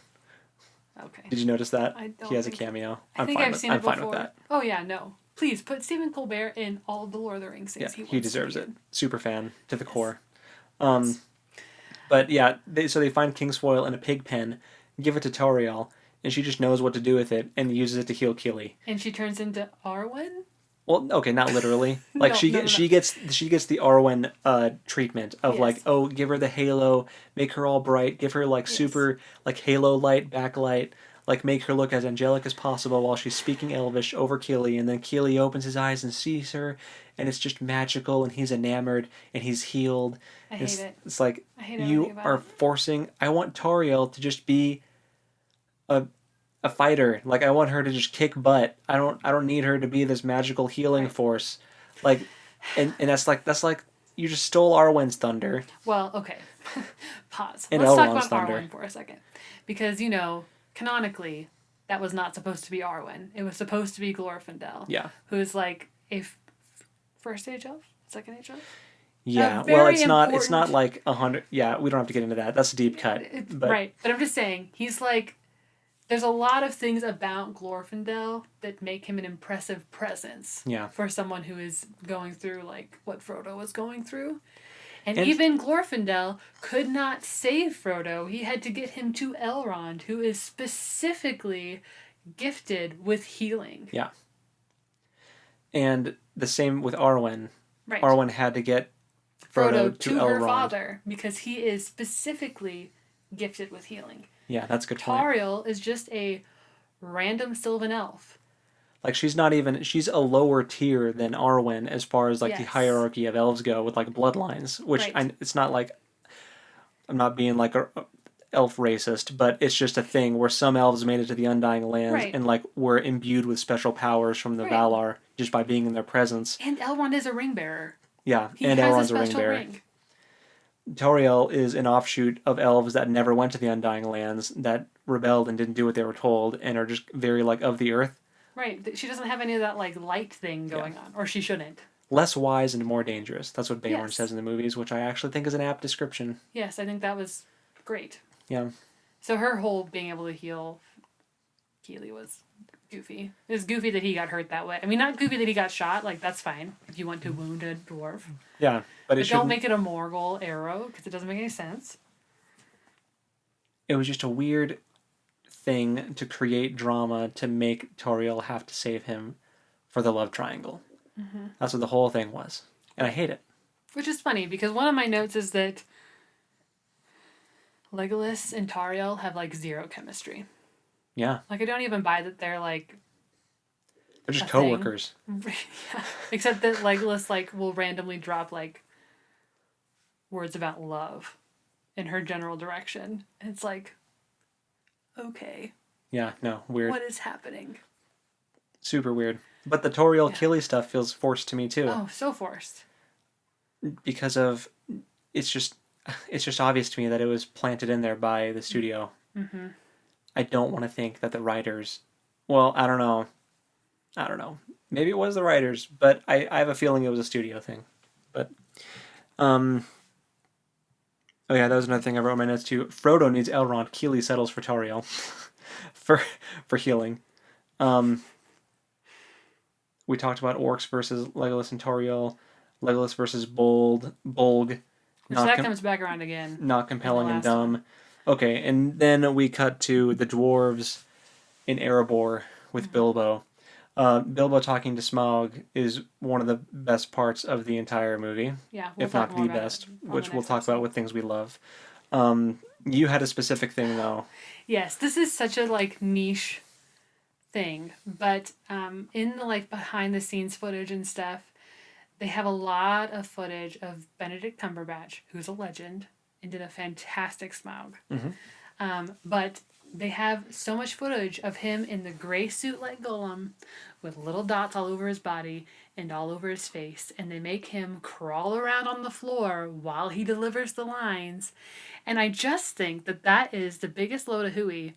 Okay. Did you notice that? I don't. He has a cameo. I think I've seen it before. I'm fine with that. Oh yeah, no. Please put Stephen Colbert in all of the Lord of the Rings things. Yeah, he deserves it. Super fan to the core. But yeah, they find Kingsfoil in a pig pen, give it to Tauriel, and she just knows what to do with it and uses it to heal Keely. And she turns into Arwen? Well, okay, not literally. Like No, she gets the Arwen treatment of Yes. like, oh, give her the halo, make her all bright, give her like super like halo light, backlight, like make her look as angelic as possible while she's speaking Elvish over Keely, and then Keely opens his eyes and sees her, and it's just magical, and he's enamored, and he's healed. I hate it. It's like I hate you are forcing. I want Tauriel to just be a fighter. Like I want her to just kick butt. I don't need her to be this magical healing force. Like, and that's like you just stole Arwen's thunder. Well, okay. Pause. And Let's talk Elrond's about thunder. Arwen for a second, because canonically, that was not supposed to be Arwen. It was supposed to be Glorfindel. Yeah. Who's like a first age elf, second age elf. Yeah. Well, it's not like 100. Yeah, we don't have to get into that. That's a deep cut. Right, but I'm just saying he's like. There's a lot of things about Glorfindel that make him an impressive presence for someone who is going through, like, what Frodo was going through. And even Glorfindel could not save Frodo. He had to get him to Elrond, who is specifically gifted with healing. Yeah. And the same with Arwen. Right. Arwen had to get Frodo to Elrond. Her father, because he is specifically gifted with healing. Yeah, that's a good point. Tauriel is just a random Sylvan elf. Like, she's a lower tier than Arwen as far as, like, the hierarchy of elves go with, like, bloodlines. Which, it's not like, I'm not being, like, a elf racist, but it's just a thing where some elves made it to the Undying Lands and, like, were imbued with special powers from the Valar just by being in their presence. And Elrond is a ring bearer. Yeah, He has Elrond's a special ring bearer. ring. Toriel is an offshoot of elves that never went to the Undying Lands, that rebelled and didn't do what they were told, and are just very, like, of the earth. Right. She doesn't have any of that, like, light thing going on. Or she shouldn't. Less wise and more dangerous. That's what Beorn Yes. says in the movies, which I actually think is an apt description. Yes, I think that was great. Yeah. So her whole being able to heal Keely was goofy. It was goofy that he got hurt that way. I mean, not goofy that he got shot. Like, that's fine if you want to wound a dwarf. Yeah, but don't make it a Morgul arrow, because it doesn't make any sense. It was just a weird thing to create drama to make Toriel have to save him for the love triangle. Mm-hmm. That's what the whole thing was. And I hate it. Which is funny, because one of my notes is that Legolas and Tauriel have, like, zero chemistry. Yeah. Like, I don't even buy that they're, like... They're just co-workers. Yeah. Except that Legolas, like, will randomly drop, like, words about love in her general direction. And it's like, okay. Yeah, no, weird. What is happening? Super weird. But the Toriel Keely stuff feels forced to me, too. Oh, so forced. Because of... It's just obvious to me that it was planted in there by the studio. Mm-hmm. I don't want to think that the writers... Well, I don't know. Maybe it was the writers, but I have a feeling it was a studio thing. But, oh yeah, that was another thing I wrote in my notes too. Frodo needs Elrond. Keely settles for Tauriel. for healing. We talked about orcs versus Legolas and Tauriel. Legolas versus Bolg. So that comes back around again. Not compelling and dumb. One. Okay, and then we cut to the dwarves in Erebor with Bilbo. Bilbo talking to Smaug is one of the best parts of the entire movie. Yeah, if not the best, which we'll talk about with things we love. You had a specific thing, though. Yes, this is such a, like, niche thing, but in the, like, behind the scenes footage and stuff, they have a lot of footage of Benedict Cumberbatch, who's a legend and did a fantastic Smaug. Mm-hmm. But they have so much footage of him in the gray suit like Gollum, with little dots all over his body and all over his face, and they make him crawl around on the floor while he delivers the lines. And I just think that that is the biggest load of hooey.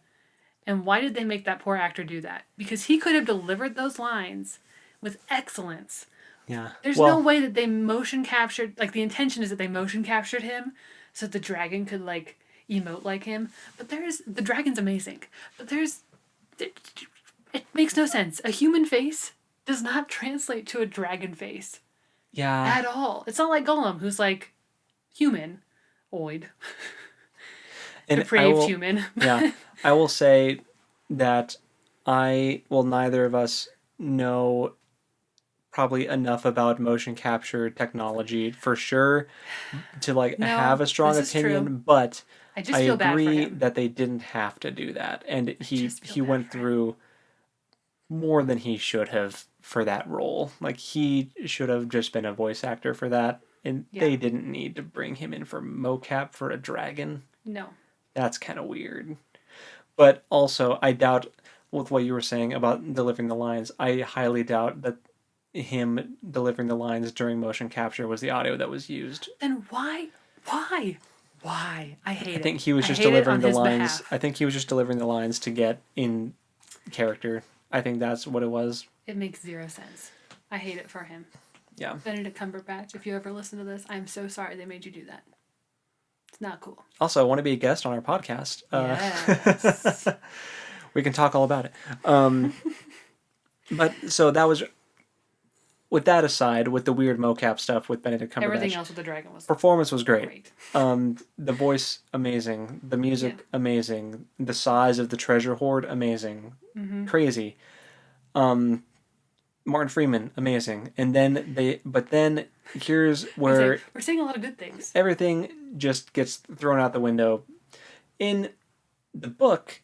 And why did they make that poor actor do that? Because he could have delivered those lines with excellence. Yeah. There's no way that they motion captured, like, the intention is that they motion captured him so that the dragon could, like, emote like him. But the dragon's amazing. But it makes no sense. A human face does not translate to a dragon face. Yeah. At all. It's not like Gollum, who's, like, human-oid. Depraved human. Yeah. I will say that neither of us know probably enough about motion capture technology for sure to, like, have a strong opinion, true. But I agree that they didn't have to do that, and he went through more than he should have for that role. Like, he should have just been a voice actor for that, and they didn't need to bring him in for mocap for a dragon. No. That's kind of weird. But also, I doubt, with what you were saying about delivering the lines, I highly doubt that him delivering the lines during motion capture was the audio that was used. Then why? I hate it. I think he was just delivering the lines. I think he was just delivering the lines to get in character. I think that's what it was. It makes zero sense. I hate it for him. Yeah. Benedict Cumberbatch, if you ever listen to this, I'm so sorry they made you do that. It's not cool. Also, I want to be a guest on our podcast. Yes. We can talk all about it. But so that was... With that aside, with the weird mocap stuff with Benedict Cumberbatch... Everything else with the dragon was... Performance was great. The voice, amazing. The music, amazing. The size of the treasure hoard, amazing. Mm-hmm. Crazy. Martin Freeman, amazing. And then But then, here's where... We're saying a lot of good things. Everything just gets thrown out the window. In the book,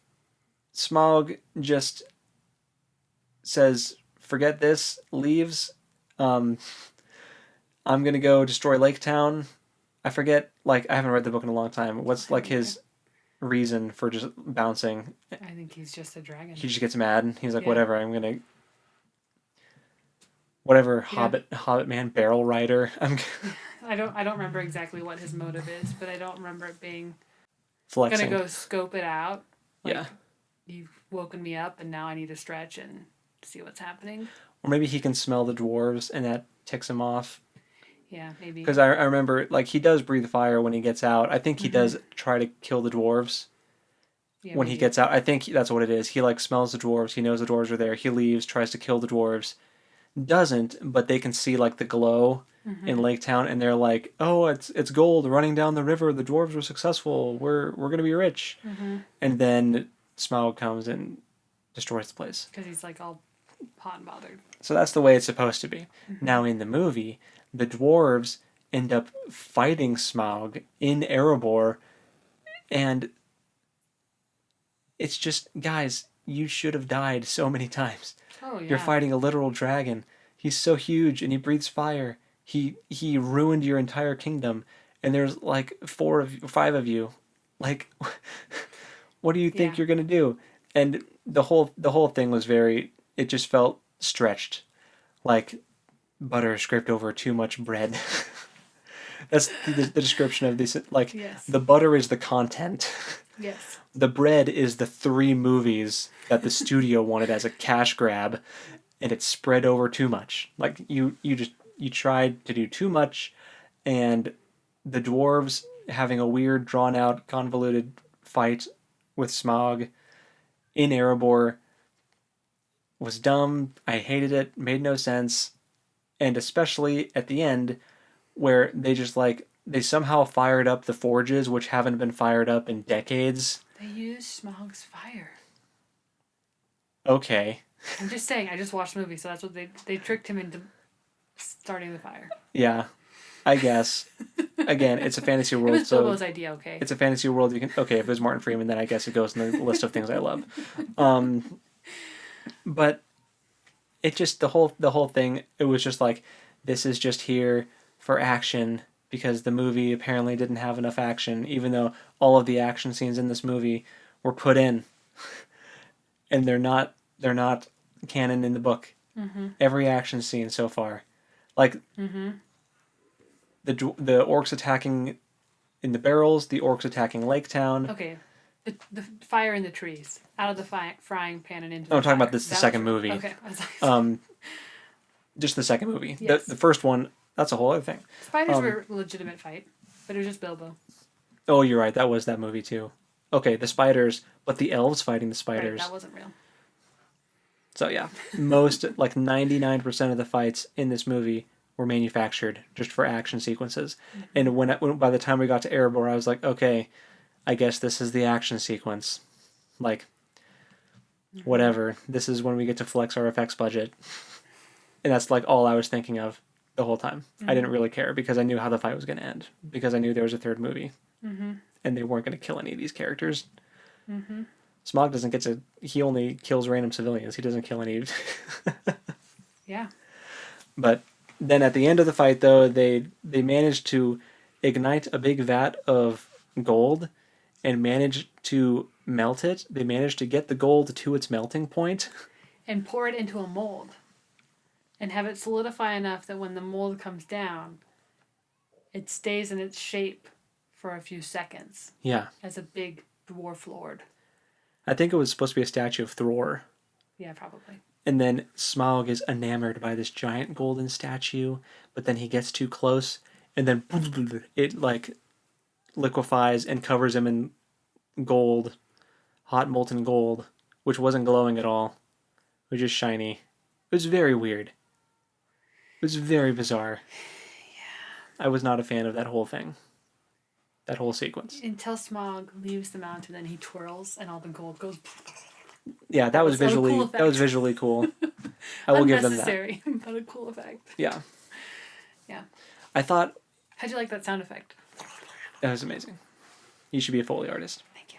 Smaug just says, forget this, leaves... I'm gonna go destroy Lake Town. I forget, like, I haven't read the book in a long time. What's, like, his reason for just bouncing? I think he's just a dragon. He just gets mad. He's like, whatever, I'm gonna... whatever Hobbit man barrel rider. I don't remember exactly what his motive is, but I don't remember it being flexing. Gonna go scope it out. Like, yeah. You've woken me up, and now I need to stretch and see what's happening. Or maybe he can smell the dwarves, and that ticks him off. Yeah, maybe. Because I remember, like, he does breathe fire when he gets out. I think he does try to kill the dwarves when he gets out. I think that's what it is. He, like, smells the dwarves. He knows the dwarves are there. He leaves, tries to kill the dwarves. Doesn't, but they can see, like, the glow in Lake Town, and they're like, oh, it's gold running down the river. The dwarves were successful. We're going to be rich. And then Smaug comes and destroys the place. Because he's, like, all hot and bothered. So that's the way it's supposed to be. Now, in the movie, the dwarves end up fighting Smaug in Erebor, and it's just, guys, you should have died so many times. Oh, yeah. You're fighting a literal dragon. He's so huge, and he breathes fire. He ruined your entire kingdom, and there's like 5 of you. Like, what do you think you're gonna do? And the whole thing was it just felt stretched, like butter scraped over too much bread. That's the description of this. Like, the butter is the content. Yes. The bread is the 3 movies that the studio wanted as a cash grab, and it's spread over too much. Like, you tried to do too much, and the dwarves having a weird, drawn-out, convoluted fight with Smaug in Erebor was dumb. I hated it. Made no sense. And especially at the end, where they somehow fired up the forges, which haven't been fired up in decades. They used Smaug's fire. Okay. I'm just saying, I just watched the movie, so that's what they tricked him into starting the fire. Yeah, I guess. Again, it's a fantasy world. It was Bilbo's idea, okay? It's a fantasy world. If it was Martin Freeman, then I guess it goes in the list of things I love. But it just, the whole thing, it was just like, this is just here for action, because the movie apparently didn't have enough action, even though all of the action scenes in this movie were put in. And they're not canon in the book. Every action scene so far. Like, the orcs attacking in the barrels, the orcs attacking Lake Town. Okay. The fire in the trees. Out of the frying pan and into the I'm talking fire. about the second movie. Okay. I was like, just the second movie. Yes. The first one, that's a whole other thing. Spiders were a legitimate fight, but it was just Bilbo. Oh, you're right. That was that movie too. Okay, the spiders, but the elves fighting the spiders. Right, that wasn't real. So yeah, most, like 99% of the fights in this movie were manufactured just for action sequences. And when by the time we got to Erebor, I was like, okay, I guess this is the action sequence. Like, whatever. This is when we get to flex our effects budget. And that's like all I was thinking of the whole time. I didn't really care because I knew how the fight was going to end. Because I knew there was a third movie. And they weren't going to kill any of these characters. Smaug doesn't get to... He only kills random civilians. He doesn't kill any... Yeah. But then at the end of the fight, though, they managed to ignite a big vat of gold and managed to melt it. They managed to get the gold to its melting point. And pour it into a mold. And have it solidify enough that when the mold comes down, it stays in its shape for a few seconds. Yeah. As a big dwarf lord. I think it was supposed to be a statue of Thror. Yeah, probably. And then Smaug is enamored by this giant golden statue, but then he gets too close, and then it, like, liquefies and covers him in gold, hot molten gold, which wasn't glowing at all. It was just shiny. It was very weird. It was very bizarre. Yeah. I was not a fan of that whole thing. That whole sequence. Until Smaug leaves the mountain and he twirls and all the gold goes... Yeah, that was visually cool. I will give them that. Unnecessary, but a cool effect. Yeah. Yeah. I thought... How'd you like that sound effect? That was amazing. You should be a Foley artist. Thank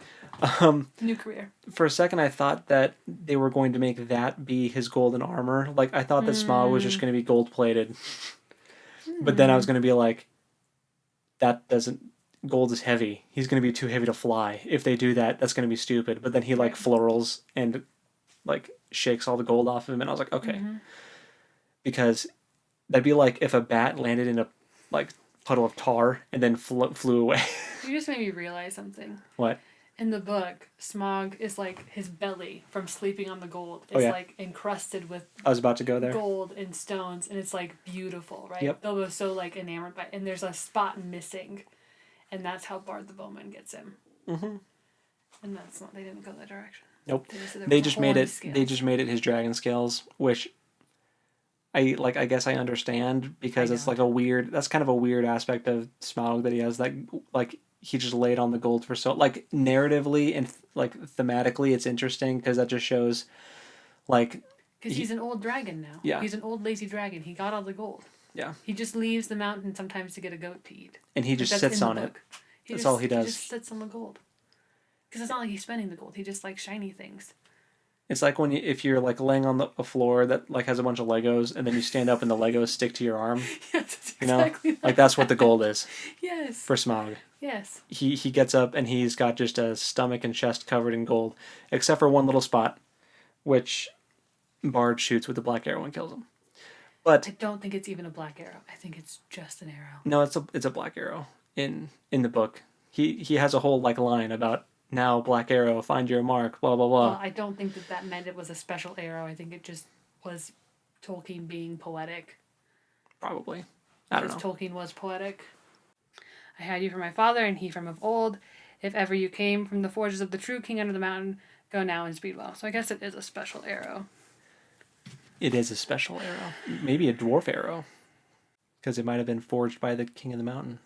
you. New career. For a second, I thought that they were going to make that be his golden armor. Like, I thought that Smaug was just going to be gold-plated. But then I was going to be like, that doesn't... Gold is heavy. He's going to be too heavy to fly. If they do that, that's going to be stupid. But then he, like, florals and, like, shakes all the gold off of him. And I was like, okay. Because That'd be like if a bat landed in a like puddle of tar and then flew away. You just made me realize something. What? In the book, Smaug is like his belly from sleeping on the gold is like encrusted with I was about to go there. Gold and stones, and it's like beautiful, right? Yep. Bilbo's so like enamored by it, and there's a spot missing, and that's how Bard the Bowman gets him. Mm-hmm. And that's not, they didn't go that direction. Nope. They just made it. Scales. They just made it his dragon scales, which I guess I understand because it's like a weird. That's kind of a weird aspect of Smaug that he has. That like he just laid on the gold for so like narratively and like thematically, it's interesting because that just shows like because he's an old dragon now. Yeah. He's an old lazy dragon. He got all the gold. Yeah. He just leaves the mountain sometimes to get a goat to eat. And he just sits on it. That's all he does. He just sits on the gold. Because it's not like he's spending the gold. He just likes shiny things. It's like if you're like laying on a floor that like has a bunch of Legos and then you stand up and the Legos stick to your arm. Yes, you know, like that's what the gold is. Yes. For Smaug. Yes. He gets up and he's got just a stomach and chest covered in gold, except for one little spot, which Bard shoots with the black arrow and kills him. But I don't think it's even a black arrow. I think it's just an arrow. No, it's a black arrow in the book. He has a whole like line about now black arrow, find your mark, blah blah blah. Well, I don't think that meant it was a special arrow. I think it just was Tolkien being poetic. Probably. I don't know. Tolkien was poetic. I had you for my father, and he from of old. If ever you came from the forges of the true king under the mountain, go now and speed well. So I guess it is a special arrow. It is a special arrow. Maybe a dwarf arrow. Because it might have been forged by the king of the mountain.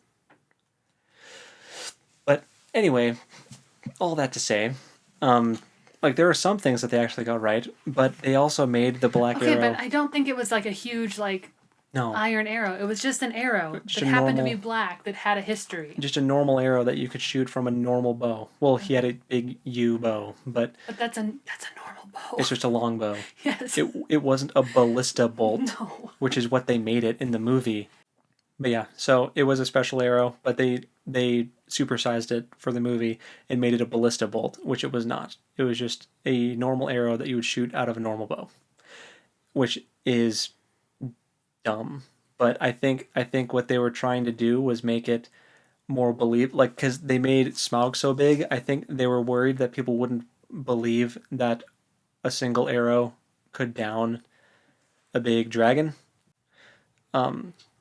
But anyway, all that to say, like there are some things that they actually got right, but they also made the black arrow. Okay, but I don't think it was like a huge iron arrow. It was just an arrow that happened to be black that had a history. Just a normal arrow that you could shoot from a normal bow. Well, he had a big yew bow, but that's a normal bow. It's just a long bow. Yes. It wasn't a ballista bolt, no. Which is what they made it in the movie. But yeah, so it was a special arrow, but they supersized it for the movie and made it a ballista bolt, which it was not. It was just a normal arrow that you would shoot out of a normal bow, which is dumb. But I think what they were trying to do was make it more because they made Smaug so big. I think they were worried that people wouldn't believe that a single arrow could down a big dragon.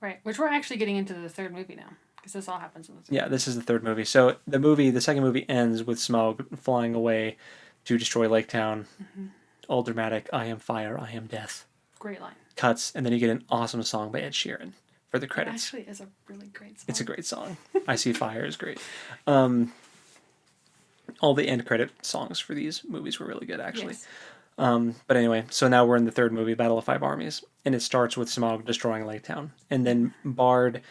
Right, which we're actually getting into the third movie now, because this all happens in the third. Yeah, this is the third movie. So the second movie ends with Smaug flying away to destroy Lake Town. Mm-hmm. All dramatic. I am fire. I am death. Great line. Cuts, and then you get an awesome song by Ed Sheeran for the credits. It actually is a really great song. It's a great song. I See Fire is great. All the end credit songs for these movies were really good, actually. Yes. But anyway, so now we're in the third movie, Battle of Five Armies, and it starts with Smaug destroying Lake Town, and then Bard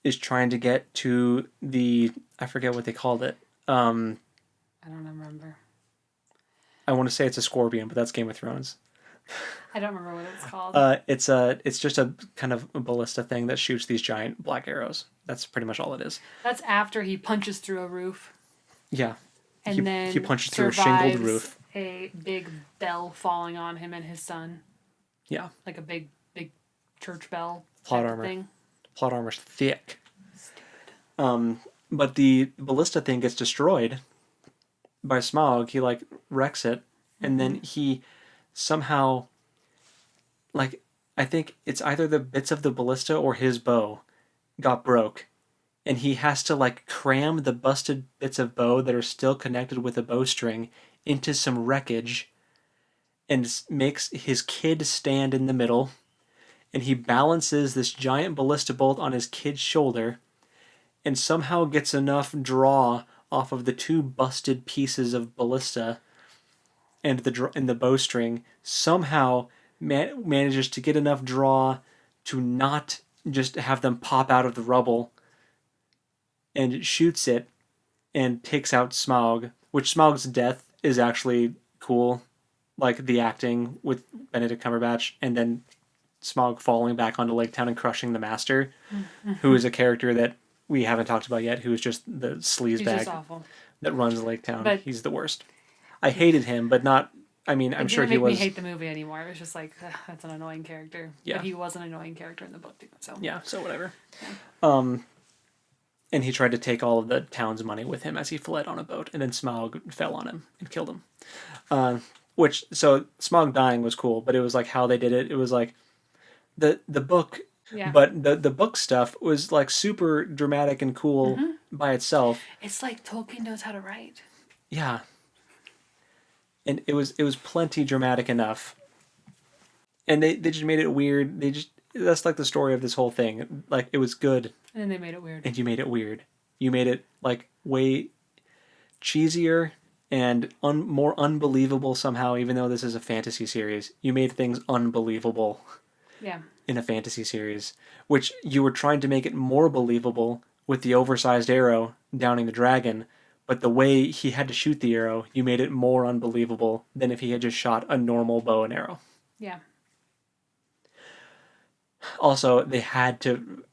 is trying to get to I forget what they called it. I don't remember. I want to say it's a scorpion, but that's Game of Thrones. I don't remember what it's called. It's just a kind of a ballista thing that shoots these giant black arrows. That's pretty much all it is. That's after he punches through a roof. Yeah. And then he punches through a shingled roof. A big bell falling on him and his son. Yeah. Like a big church bell. Plot armor. Thing. Plot armor's thick. Stupid. But the ballista thing gets destroyed by Smaug. He wrecks it, and then he somehow I think it's either the bits of the ballista or his bow got broke. And he has to cram the busted bits of bow that are still connected with a bowstring into some wreckage and makes his kid stand in the middle. And he balances this giant ballista bolt on his kid's shoulder and somehow gets enough draw off of the two busted pieces of ballista and the bowstring. Somehow manages to get enough draw to not just have them pop out of the rubble, and shoots it and takes out Smaug, which Smaug's death is actually cool. The acting with Benedict Cumberbatch, and then Smaug falling back onto Lake Town and crushing the Master, who is a character that we haven't talked about yet, who is just the sleazebag that runs Lake Town. But he's the worst. I hated him, but not... I mean, I'm sure he didn't was. make me hate the movie anymore. It was just like, that's an annoying character. Yeah. But he was an annoying character in the book too. So Yeah. So whatever. Yeah. And he tried to take all of the town's money with him as he fled on a boat, and then Smaug fell on him and killed him. So Smaug dying was cool, but it was like how they did it. It was like the book, Yeah. but the book stuff was like super dramatic and cool by itself. It's like Tolkien knows how to write. Yeah. And it was plenty dramatic enough. And they just made it weird. That's like the story of this whole thing. Like, it was good. And then they made it weird. And you made it weird. You made it like way cheesier and more unbelievable somehow, even though this is a fantasy series. You made things unbelievable. Yeah. In a fantasy series, which you were trying to make it more believable with the oversized arrow downing the dragon, but the way he had to shoot the arrow, you made it more unbelievable than if he had just shot a normal bow and arrow. Yeah. Also, they had to...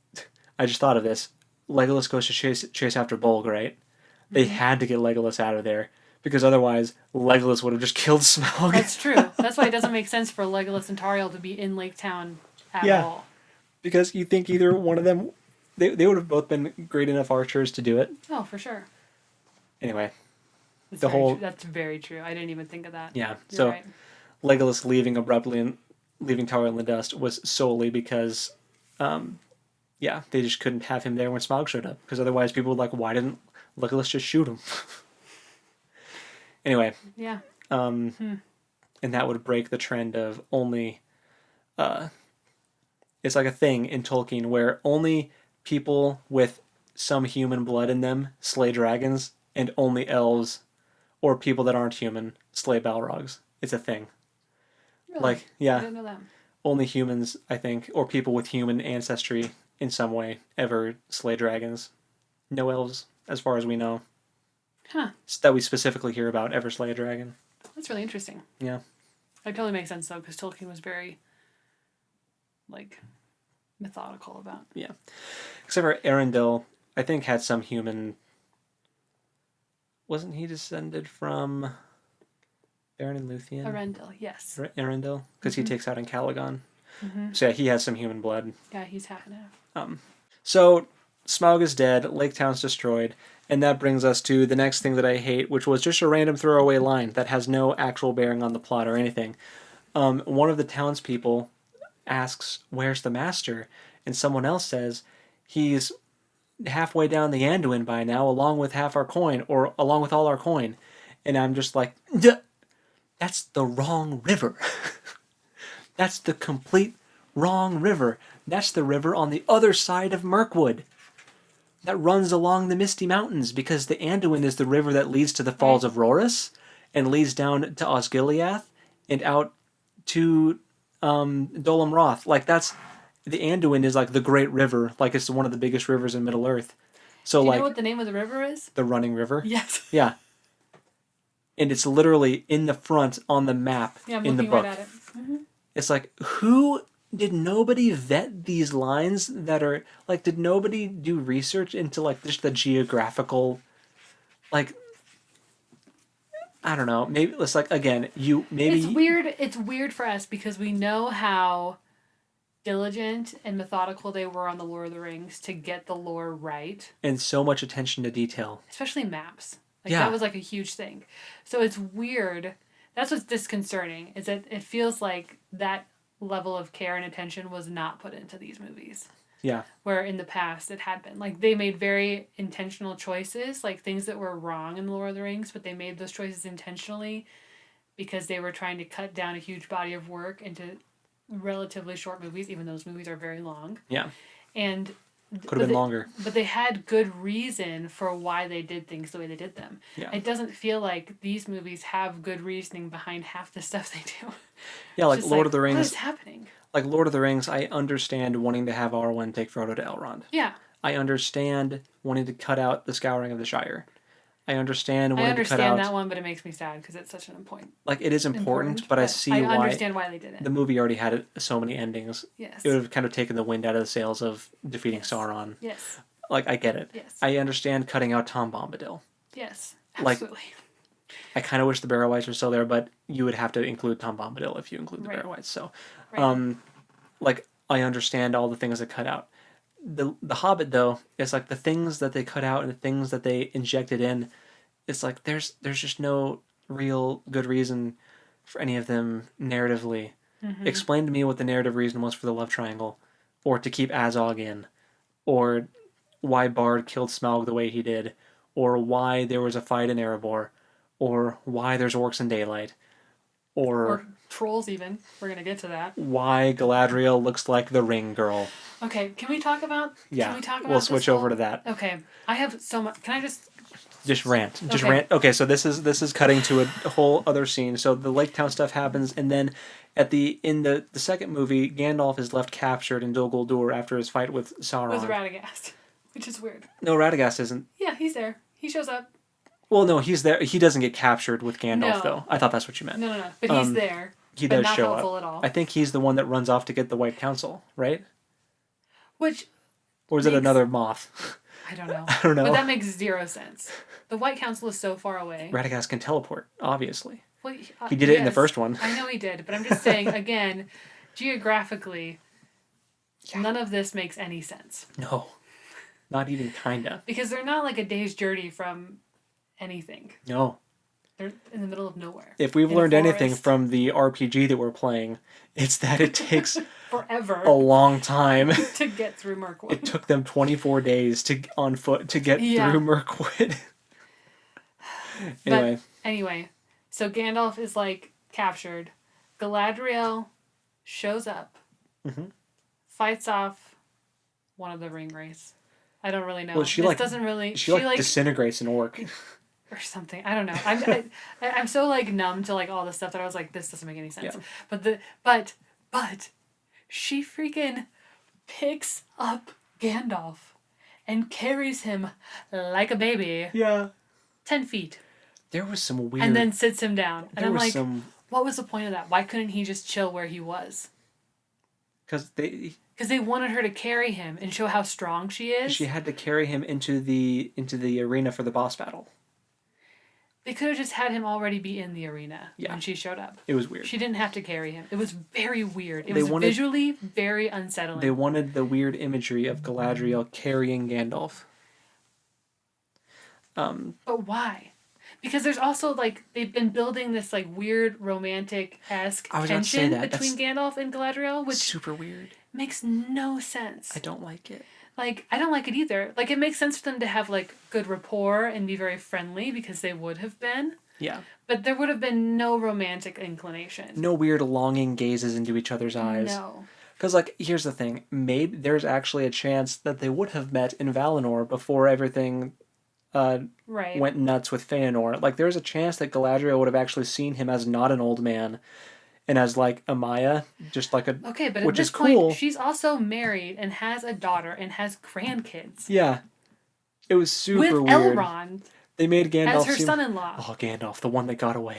I just thought of this. Legolas goes to chase after Bolg, right? They had to get Legolas out of there, because otherwise Legolas would have just killed Smaug. That's true. That's why it doesn't make sense for Legolas and Tauriel to be in Lake Town at all. Because you think either one of them... They would have both been great enough archers to do it. Oh, for sure. Anyway. That's very true. I didn't even think of that. Yeah. You're So right. Legolas leaving abruptly and leaving Tauriel in the dust was solely because, they just couldn't have him there when Smaug showed up. Because otherwise people would why didn't Legolas just shoot him? Anyway. Yeah. And that would break the trend of only... it's like a thing in Tolkien where only people with some human blood in them slay dragons, and only elves or people that aren't human slay Balrogs. It's a thing. Really? I Yeah. didn't know that. Only humans, I think, or people with human ancestry in some way ever slay dragons. No elves, as far as we know. Huh. That we specifically hear about ever slay a dragon. That's really interesting. Yeah. That totally makes sense, though, because Tolkien was very, methodical about. Yeah. Except for Arundel, I think had some human... Wasn't he descended from Beren and Luthien? Arundel, yes. Arundel? Because he takes out in Calagon. Mm-hmm. So yeah, he has some human blood. Yeah, he's half and half. So Smaug is dead, Lake Town's destroyed, and that brings us to the next thing that I hate, which was just a random throwaway line that has no actual bearing on the plot or anything. One of the townspeople asks, "Where's the master?" And someone else says, "He's halfway down the Anduin by now, along with half our coin, or along with all our coin." And I'm just like, that's the wrong river. That's the complete wrong river. That's the river on the other side of Mirkwood that runs along the Misty Mountains, because the Anduin is the river that leads to the Falls of Rorus and leads down to Osgiliath and out to Dolam Roth. That's... The Anduin is the great river. It's one of the biggest rivers in Middle-earth. So Do you know what the name of the river is? The Running River? Yes. Yeah. And it's literally in the front on the map Yeah, I'm in the looking book. right at it. Mm-hmm. It's did nobody vet these lines that are... did nobody do research into, just the geographical... I don't know. Maybe it's again, It's weird for us because we know how diligent and methodical they were on the Lord of the Rings to get the lore right. And so much attention to detail. Especially maps. Yeah. That was a huge thing. So it's weird. That's what's disconcerting, is that it feels like that level of care and attention was not put into these movies. Yeah. Where in the past it had been. They made very intentional choices, things that were wrong in the Lord of the Rings, but they made those choices intentionally because they were trying to cut down a huge body of work into relatively short movies, even though those movies are very long. Yeah. And could have been longer. But they had good reason for why they did things the way they did them. Yeah. It doesn't feel like these movies have good reasoning behind half the stuff they do. Yeah, Lord of the Rings. What is happening? Lord of the Rings, I understand wanting to have Arwen take Frodo to Elrond. Yeah. I understand wanting to cut out the Scouring of the Shire. I understand wanting to cut out... I understand that one, but it makes me sad because it's such an important... it is important, but I see why... I understand why they did it. The movie already had so many endings. Yes. It would have kind of taken the wind out of the sails of defeating Sauron. Yes. I get it. Yes. I understand cutting out Tom Bombadil. Yes. Absolutely. I kind of wish the Barrow Wights were still there, but you would have to include Tom Bombadil if you include the Barrow Wights. So, like, I understand all the things that cut out. The Hobbit, though, it's like the things that they cut out and the things that they injected in, it's like there's just no real good reason for any of them narratively. Mm-hmm. Explain to me what the narrative reason was for the love triangle, or to keep Azog in, or why Bard killed Smaug the way he did, or why there was a fight in Erebor, or why there's orcs in daylight, or trolls even. We're going to get to that. Why Galadriel looks like the ring girl. Okay, can we talk about we'll switch over to that. Okay. I have so much. Can I just rant. Rant. Okay, so this is cutting to a whole other scene. So the Lake Town stuff happens, and then in the second movie, Gandalf is left captured in Dol Guldur after his fight with Sauron. With Radagast, which is weird. No, Radagast isn't. Yeah, he's there. He shows up. Well, no, he's there. He doesn't get captured with Gandalf, though. I thought that's what you meant. No. But he's there. He does not show helpful up. At all. I think he's the one that runs off to get the White Council, right? Or is it another moth? I don't know. I don't know. But that makes zero sense. The White Council is so far away. Radagast can teleport, obviously. Well, he did it in the first one. I know he did, but I'm just saying, again, geographically, none of this makes any sense. No. Not even kinda. Because they're not like a day's journey from anything. No. They're in the middle of nowhere. If we've learned anything from the RPG that we're playing, it's that it takes forever a long time to get through Mirkwood. It took them 24 days on foot to get through Mirkwood. Anyway, so Gandalf is like captured. Galadriel shows up, fights off one of the ring wraiths. I don't really know. Well, she disintegrates an orc. Or something. I don't know. I'm so like numb to like all this stuff that I was like, this doesn't make any sense. Yeah. But she freaking picks up Gandalf and carries him like a baby. Yeah. 10 feet. There was some weird... And then sits him down. And I'm like, what was the point of that? Why couldn't he just chill where he was? Because they wanted her to carry him and show how strong she is. She had to carry him into the arena for the boss battle. They could have just had him already be in the arena when she showed up. It was weird. She didn't have to carry him. It was very weird. It was visually very unsettling. They wanted the weird imagery of Galadriel carrying Gandalf. But why? Because there's also, like, they've been building this, like, weird romantic-esque tension between Gandalf and Galadriel, which... super weird. Makes no sense. I don't like it. Like, I don't like it either. Like, it makes sense for them to have, like, good rapport and be very friendly, because they would have been. Yeah. But there would have been no romantic inclination. No weird longing gazes into each other's eyes. No. Because, like, here's the thing. Maybe there's actually a chance that they would have met in Valinor before everything went nuts with Feanor. Like, there's a chance that Galadriel would have actually seen him as not an old man and as, like, a Maya, just like a... Okay, but at this point, she's also married and has a daughter and has grandkids. Yeah. It was super weird. With Elrond. They made Gandalf as her son-in-law. Oh, Gandalf, the one that got away.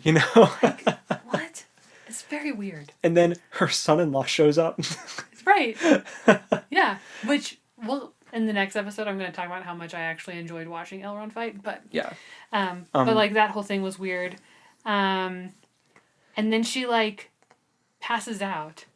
You know? Like, what? It's very weird. And then her son-in-law shows up. Right. Yeah. Which, well, in the next episode, I'm going to talk about how much I actually enjoyed watching Elrond fight. But yeah. But, like, that whole thing was weird. And then she, like, passes out.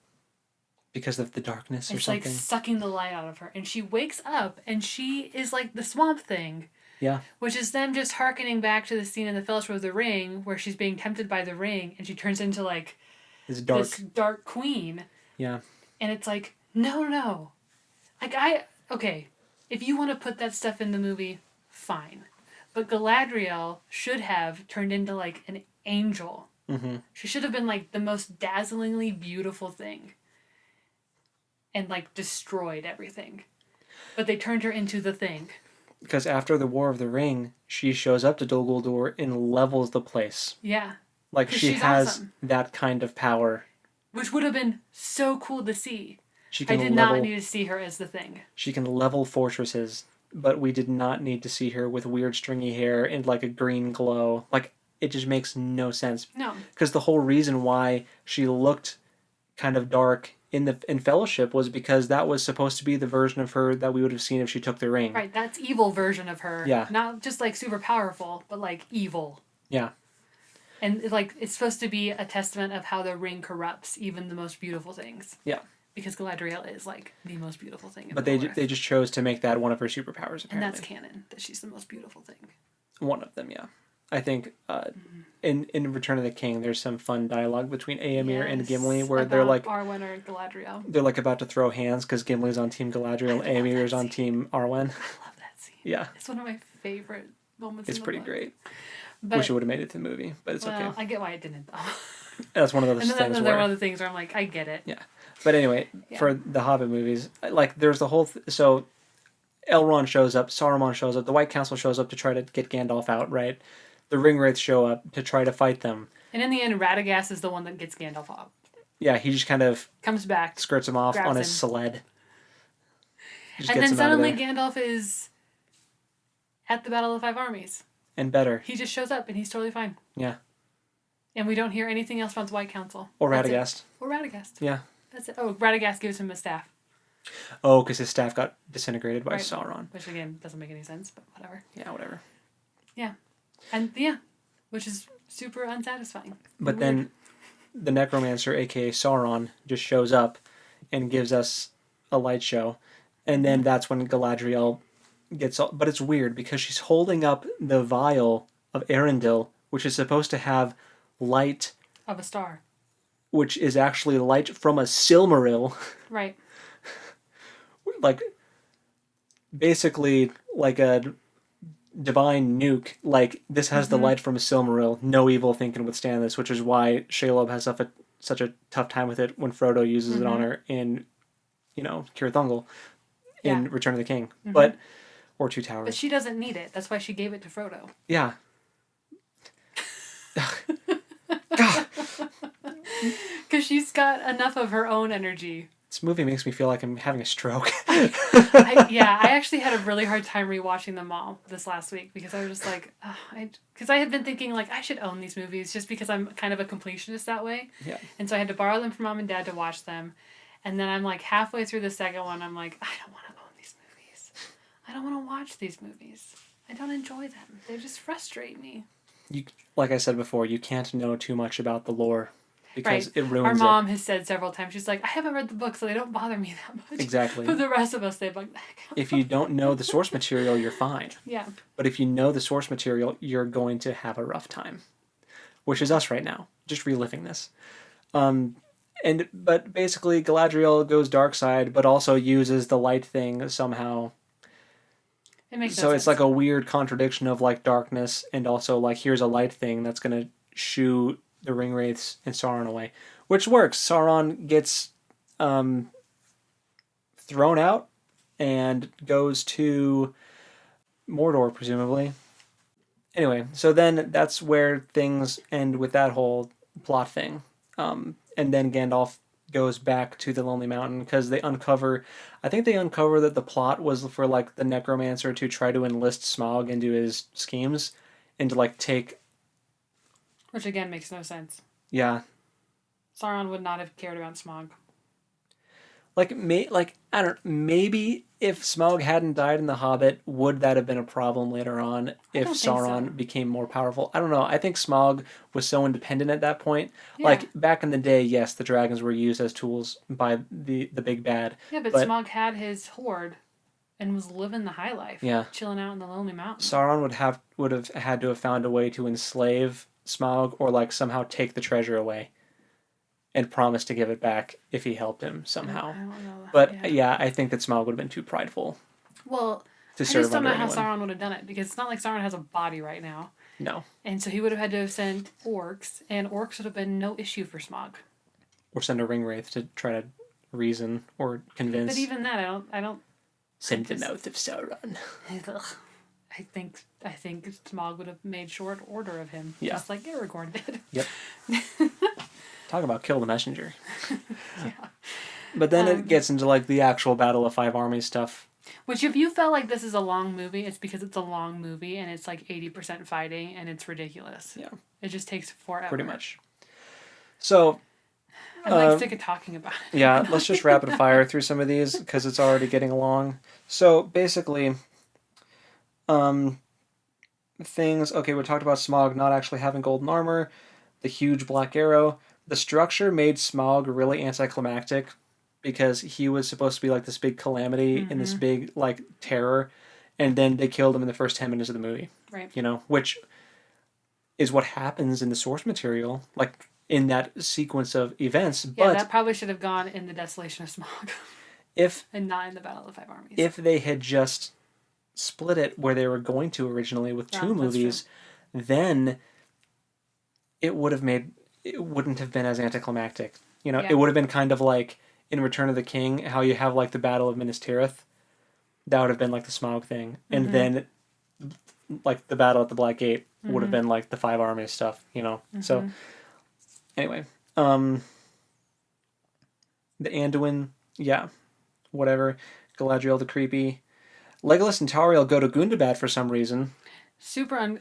Because of the darkness or something? It's, like, sucking the light out of her. And she wakes up, and she is, like, the Swamp Thing. Yeah. Which is them just hearkening back to the scene in the Fellowship of the Ring, where she's being tempted by the ring, and she turns into, like, this dark queen. Yeah. And it's like, no. Like, okay, if you want to put that stuff in the movie, fine. But Galadriel should have turned into, like, an angel. Mm-hmm. She should have been, like, the most dazzlingly beautiful thing. And, like, destroyed everything. But they turned her into the Thing. Because after the War of the Ring, she shows up to Dol Guldur and levels the place. Yeah. Like, she has that kind of power. Which would have been so cool to see. I did not need to see her as the Thing. She can level fortresses, but we did not need to see her with weird stringy hair and, like, a green glow. Like, it just makes no sense. No. Because the whole reason why she looked kind of dark in Fellowship was because that was supposed to be the version of her that we would have seen if she took the ring. Right, that's evil version of her. Yeah. Not just, like, super powerful, but, like, evil. Yeah. And like it's supposed to be a testament of how the ring corrupts even the most beautiful things. Yeah. Because Galadriel is like the most beautiful thing. But they just chose to make that one of her superpowers. Apparently. And that's canon, that she's the most beautiful thing. One of them, yeah. I think in Return of the King, there's some fun dialogue between Éomer and Gimli where they're like Arwen or Galadriel. They're like about to throw hands because Gimli's on Team Galadriel, Éomer's on Team Arwen. I love that scene. Yeah, it's one of my favorite moments. It's pretty book. Great. But, wish it would have made it to the movie, but it's okay. I get why it didn't though. That's one of those things. And then one of the things where I'm like, I get it. Yeah, but anyway, for the Hobbit movies, like there's the whole so Elrond shows up, Saruman shows up, the White Council shows up to try to get Gandalf out, right? The Ringwraiths show up to try to fight them. And in the end, Radagast is the one that gets Gandalf off. Yeah, he just kind of comes back, skirts him off on his sled. And then suddenly Gandalf is at the Battle of the Five Armies. And better. He just shows up and he's totally fine. Yeah. And we don't hear anything else about the White Council. Or Radagast. Or Radagast. Yeah. That's it. Oh, Radagast gives him a staff. Oh, because his staff got disintegrated by Sauron. Which, again, doesn't make any sense, but whatever. Yeah, whatever. Yeah. And, which is super unsatisfying. But then the Necromancer, a.k.a. Sauron, just shows up and gives us a light show. And then that's when Galadriel gets... But it's weird, because she's holding up the vial of Arendelle, which is supposed to have light... Of a star. Which is actually light from a Silmaril. Right. Like, basically, like a divine nuke. Like, this has the light from a Silmaril. No evil thing can withstand this, which is why Shelob has such a tough time with it when Frodo uses it on her in, Cir Thungol in Return of the King. But, or Two Towers. But she doesn't need it. That's why she gave it to Frodo. Yeah. Because she's got enough of her own energy. This movie makes me feel like I'm having a stroke. I actually had a really hard time rewatching them all this last week because I was just like, because I had been thinking like I should own these movies just because I'm kind of a completionist that way. Yeah. And so I had to borrow them from Mom and Dad to watch them, and then I'm like halfway through the second one, I'm like, I don't want to own these movies. I don't want to watch these movies. I don't enjoy them. They just frustrate me. Like I said before, you can't know too much about the lore. Because it ruins Our mom has said several times, she's like, I haven't read the book, so they don't bother me that much. Exactly. But the rest of us, they bug the heck out. If you don't know the source material, you're fine. Yeah. But if you know the source material, you're going to have a rough time. Which is us right now. Just reliving this. But basically, Galadriel goes dark side, but also uses the light thing somehow. It makes so it's like a weird contradiction of like darkness and also like here's a light thing that's going to shoo the Ringwraiths and Sauron away, which works. Sauron gets thrown out and goes to Mordor, presumably. Anyway, so then that's where things end with that whole plot thing. And then Gandalf goes back to the Lonely Mountain because they uncover that the plot was for like the Necromancer to try to enlist Smaug into his schemes and to like take... Which again makes no sense. Yeah. Sauron would not have cared about Smaug. I don't... Maybe if Smaug hadn't died in The Hobbit, would that have been a problem later on if Sauron became more powerful? I don't know. I think Smaug was so independent at that point. Yeah. Like, back in the day, yes, the dragons were used as tools by the big bad. Yeah, but Smaug had his horde and was living the high life. Yeah. Chilling out in the Lonely Mountain. Sauron would have had to have found a way to enslave Smaug or like somehow take the treasure away and promise to give it back if he helped him somehow. I don't know. But yeah, I think that Smaug would have been too prideful. Well, I just don't know how Sauron would have done it because it's not like Sauron has a body right now. No. And so he would have had to have sent orcs, and orcs would have been no issue for Smaug. Or send a Ringwraith to try to reason or convince. But even that, I don't. Send the mouth of Sauron. I think Smaug would have made short order of him, just like Aragorn did. Yep. Talk about kill the messenger. Yeah. But then it gets into like the actual Battle of Five Armies stuff. Which, if you felt like this is a long movie, it's because it's a long movie and it's like 80% fighting and it's ridiculous. Yeah. It just takes forever. Pretty much. So. I'm like sick of talking about it. Yeah, let's just rapid fire through some of these because it's already getting long. So basically, things. Okay, we talked about Smaug not actually having golden armor, the huge black arrow. The structure made Smaug really anticlimactic because he was supposed to be like this big calamity and this big like terror, and then they killed him in the first 10 minutes of the movie. Right. You know, which is what happens in the source material, like in that sequence of events. Yeah, but that probably should have gone in the Desolation of Smaug. And not in the Battle of the Five Armies. If they had just split it where they were going to originally with two movies, then it wouldn't have been as anticlimactic. You know, it would have been kind of like in Return of the King, how you have like the Battle of Minas Tirith. That would have been like the Smaug thing. And then like the battle at the Black Gate would have been like the Five Armies stuff, you know. So anyway, the Anduin, yeah, whatever. Galadriel the creepy. Legolas and Tauriel go to Gundabad for some reason.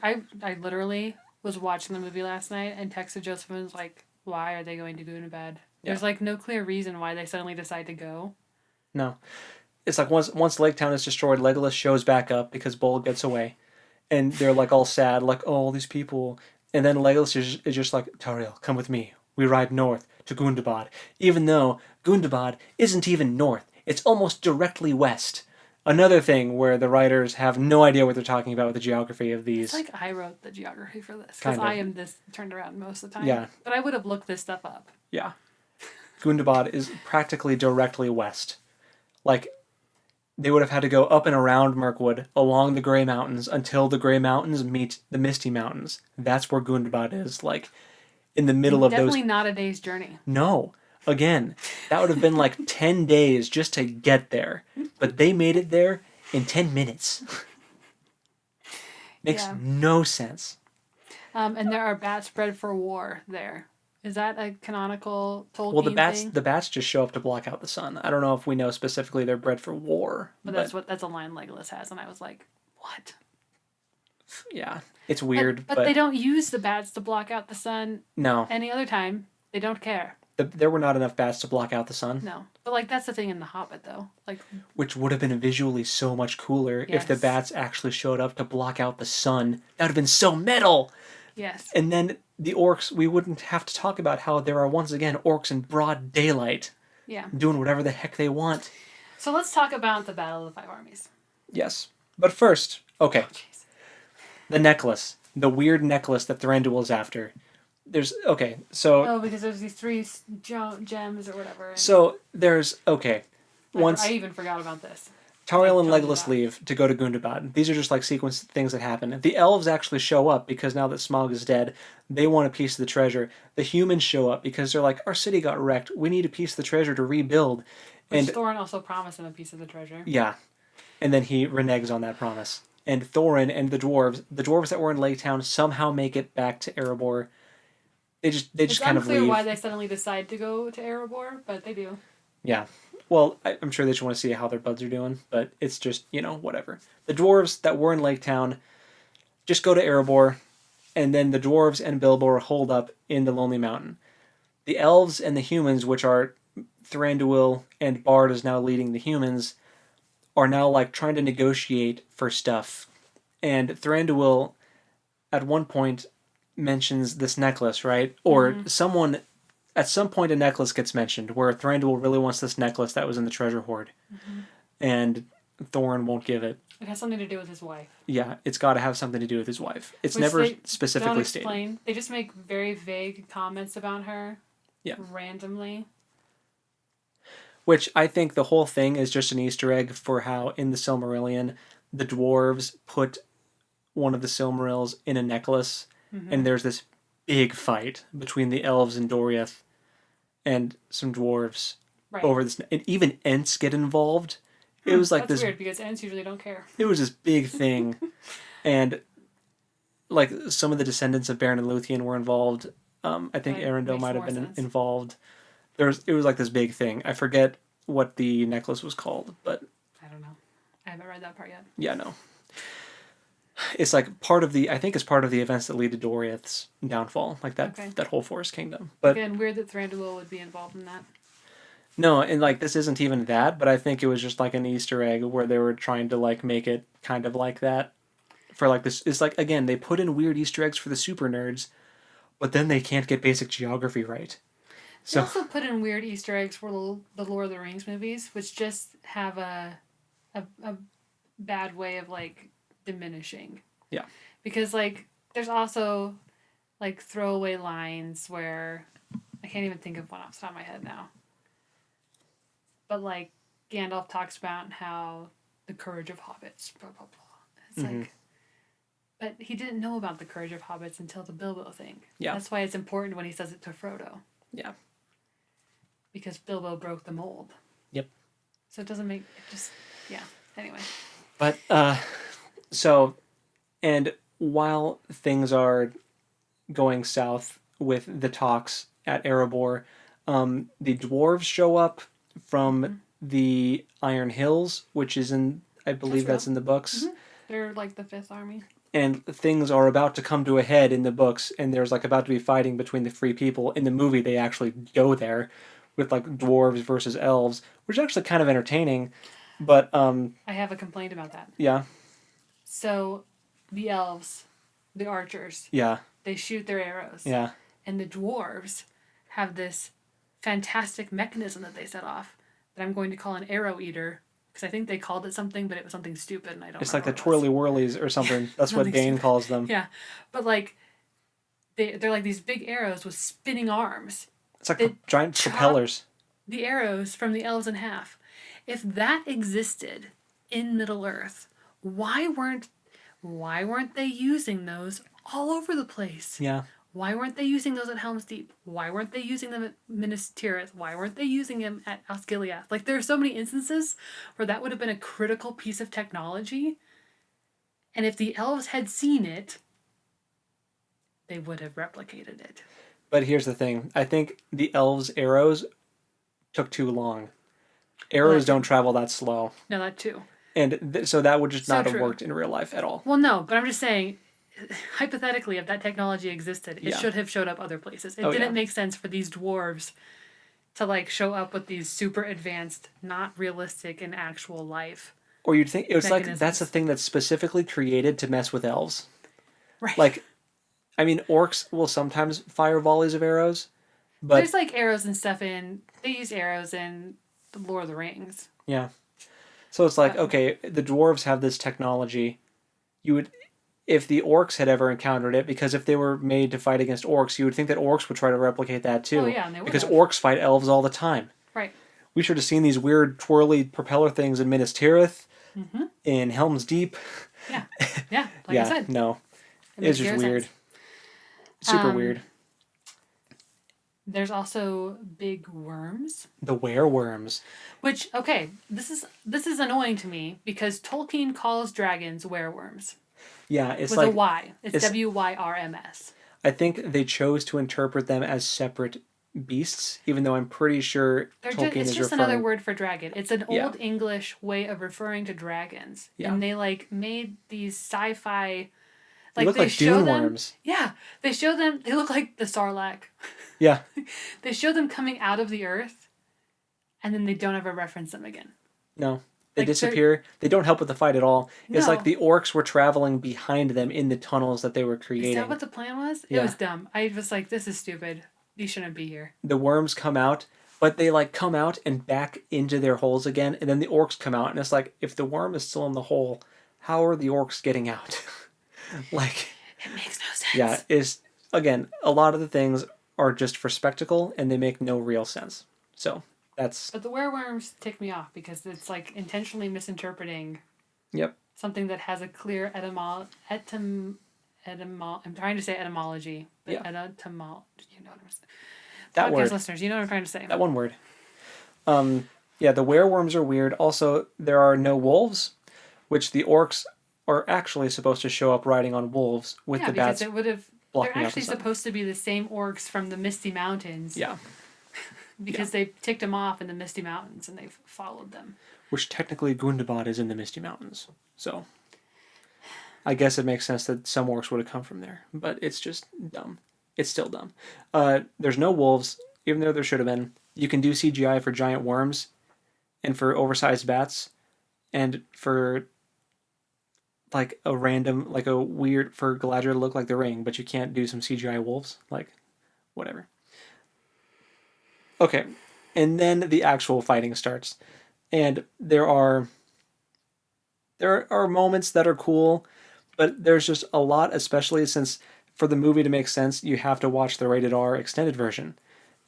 I literally was watching the movie last night and texted Joseph and was like, why are they going to Gundabad? There's like no clear reason why they suddenly decide to go. No. It's like once Lake Town is destroyed, Legolas shows back up because Bull gets away. And they're like all sad, like, oh, all these people. And then Legolas is just like, Tauriel, come with me. We ride north to Gundabad. Even though Gundabad isn't even north. It's almost directly west. Another thing where the writers have no idea what they're talking about with the geography of these. It's like I wrote the geography for this. Because I am this turned around most of the time. Yeah. But I would have looked this stuff up. Yeah. Gundabad is practically directly west. Like, they would have had to go up and around Mirkwood, along the Grey Mountains, until the Grey Mountains meet the Misty Mountains. That's where Gundabad is, like, in the middle of those... Definitely not a day's journey. No. Again, that would have been like 10 days just to get there. But they made it there in 10 minutes. Makes no sense. And there are bats bred for war there. Is that a canonical Tolkien thing? The bats just show up to block out the sun. I don't know if we know specifically they're bred for war. But that's a line Legolas has, and I was like, what? Yeah, it's weird. But they don't use the bats to block out the sun. No. Any other time, they don't care. There were not enough bats to block out the sun. No. But like that's the thing in The Hobbit though. Like which would have been visually so much cooler if the bats actually showed up to block out the sun. That would have been so metal. Yes. And then the orcs, we wouldn't have to talk about how there are once again orcs in broad daylight. Yeah. Doing whatever the heck they want. So let's talk about the Battle of the Five Armies. Yes. But first, okay. Oh, the necklace. The weird necklace that Thranduil is after. Because there's these three gems or whatever. So there's, I even forgot about this. Tauriel and Legolas leave to go to Gundabad. These are just like sequence things that happen. The elves actually show up because now that Smaug is dead, they want a piece of the treasure. The humans show up because they're like, our city got wrecked. We need a piece of the treasure to rebuild. And Thorin also promised him a piece of the treasure. Yeah. And then he reneges on that promise. And Thorin and the dwarves that were in Lake Town somehow make it back to Erebor. They just kind of leave. It's unclear why they suddenly decide to go to Erebor, but they do. Yeah. Well, I'm sure they just want to see how their buds are doing, but it's just, whatever. The dwarves that were in Lake Town just go to Erebor, and then the dwarves and Bilbo are holed up in the Lonely Mountain. The elves and the humans, which are Thranduil and Bard is now leading the humans, are now like trying to negotiate for stuff. And Thranduil, at one point, mentions this necklace, right? Or someone... At some point, a necklace gets mentioned where Thranduil really wants this necklace that was in the treasure hoard. And Thorin won't give it. It has something to do with his wife. Yeah, it's got to have something to do with his wife. It's never specifically stated. They just make very vague comments about her. Yeah. Randomly. Which I think the whole thing is just an Easter egg for how in the Silmarillion, the dwarves put one of the Silmarils in a necklace. And there's this big fight between the elves and Doriath and some dwarves over this. And even Ents get involved. It was like That's weird because Ents usually don't care. It was this big thing. And like some of the descendants of Beren and Luthien were involved. I think Arendelle might have been involved. It was like this big thing. I forget what the necklace was called, but I don't know. I haven't read that part yet. Yeah, no. It's like part of the events that lead to Doriath's downfall, like that whole Forest Kingdom. But again, weird that Thranduil would be involved in that. No, and like this isn't even that, but I think it was just like an Easter egg where they were trying to like make it kind of like that for like this. It's like, again, they put in weird Easter eggs for the super nerds, but then they can't get basic geography right. They also put in weird Easter eggs for the Lord of the Rings movies, which just have a bad way of like diminishing. Yeah. Because like there's also like throwaway lines where I can't even think of one off the top of my head now. But like Gandalf talks about how the courage of hobbits, blah blah blah. It's like, but he didn't know about the courage of hobbits until the Bilbo thing. Yeah. That's why it's important when he says it to Frodo. Yeah. Because Bilbo broke the mold. Yep. So it doesn't make it just anyway. But and while things are going south with the talks at Erebor, the dwarves show up from the Iron Hills, which is I believe that's in the books. Mm-hmm. They're like the 5th Army. And things are about to come to a head in the books, and there's like about to be fighting between the free people. In the movie, they actually go there with like dwarves versus elves, which is actually kind of entertaining. But I have a complaint about that. Yeah. So the elves, the archers, yeah, they shoot their arrows. Yeah. And the dwarves have this fantastic mechanism that they set off that I'm going to call an arrow eater, because I think they called it something, but it was something stupid, and I don't. It's like the twirly whirlies or something. That's what Bane stupid. calls them. Yeah, but like they're like these big arrows with spinning arms. It's like giant propellers. The arrows from the elves in half. If that existed in Middle Earth, why weren't they using those all over the place? Yeah. Why weren't they using those at Helm's Deep? Why weren't they using them at Minas Tirith? Why weren't they using them at Osgiliath? Like, there are so many instances where that would have been a critical piece of technology. And if the elves had seen it, they would have replicated it. But here's the thing. I think the elves' arrows took too long. Arrows don't travel that slow. No, that too. And so that would just not have worked in real life at all. Well, no, but I'm just saying, hypothetically, if that technology existed, it should have showed up other places. It didn't make sense for these dwarves to like show up with these super advanced, not realistic in actual life. Or you'd think it was like that's a thing that's specifically created to mess with elves. Right. Like, I mean, orcs will sometimes fire volleys of arrows, but there's like arrows and stuff they use arrows in the Lord of the Rings. Yeah. So it's like, okay, the dwarves have this technology. If the orcs had ever encountered it, because if they were made to fight against orcs, you would think that orcs would try to replicate that too. Oh yeah, and they would. Because orcs fight elves all the time. Right. We should have seen these weird twirly propeller things in Minas Tirith, in Helm's Deep. Yeah. Yeah. Like I said. No. It's just weird. Sense. Super weird. There's also big worms. The wereworms. Which, okay, this is annoying to me because Tolkien calls dragons wereworms. Yeah, it's with like... a Y. It's WYRMS. I think they chose to interpret them as separate beasts, even though I'm pretty sure Tolkien it's is just referring... another word for dragon. It's an old English way of referring to dragons. Yeah. And they, like, made these sci-fi... Like, they look like dune worms. Yeah. They show them... They look like the Sarlacc. Yeah. They show them coming out of the earth, and then they don't ever reference them again. No. They disappear. They don't help with the fight at all. It's like the orcs were traveling behind them in the tunnels that they were creating. Is that what the plan was? Yeah. It was dumb. I was like, this is stupid. These shouldn't be here. The worms come out, but they like come out and back into their holes again, and then the orcs come out, and it's like, if the worm is still in the hole, how are the orcs getting out? Like... It makes no sense. Yeah, again, a lot of the things are just for spectacle, and they make no real sense. So... But the wereworms tick me off because it's like intentionally misinterpreting something that has a clear I'm trying to say etymology. But you know what I'm saying. That word. Listeners, you know what I'm trying to say. That one word. The wereworms are weird. Also, there are no wolves, which the orcs are actually supposed to show up riding on wolves with the bats. It would have. They're actually supposed to be the same orcs from the Misty Mountains. Yeah. Because they ticked them off in the Misty Mountains and they've followed them. Which technically Gundabad is in the Misty Mountains. So I guess it makes sense that some orcs would have come from there. But it's just dumb. It's still dumb. There's no wolves, even though there should have been. You can do CGI for giant worms and for oversized bats and for like a random, like a weird, for Galadriel to look like the ring, but you can't do some CGI wolves? Like, whatever. Okay. And then the actual fighting starts. And there are moments that are cool, but there's just a lot, especially since for the movie to make sense, you have to watch the rated R extended version.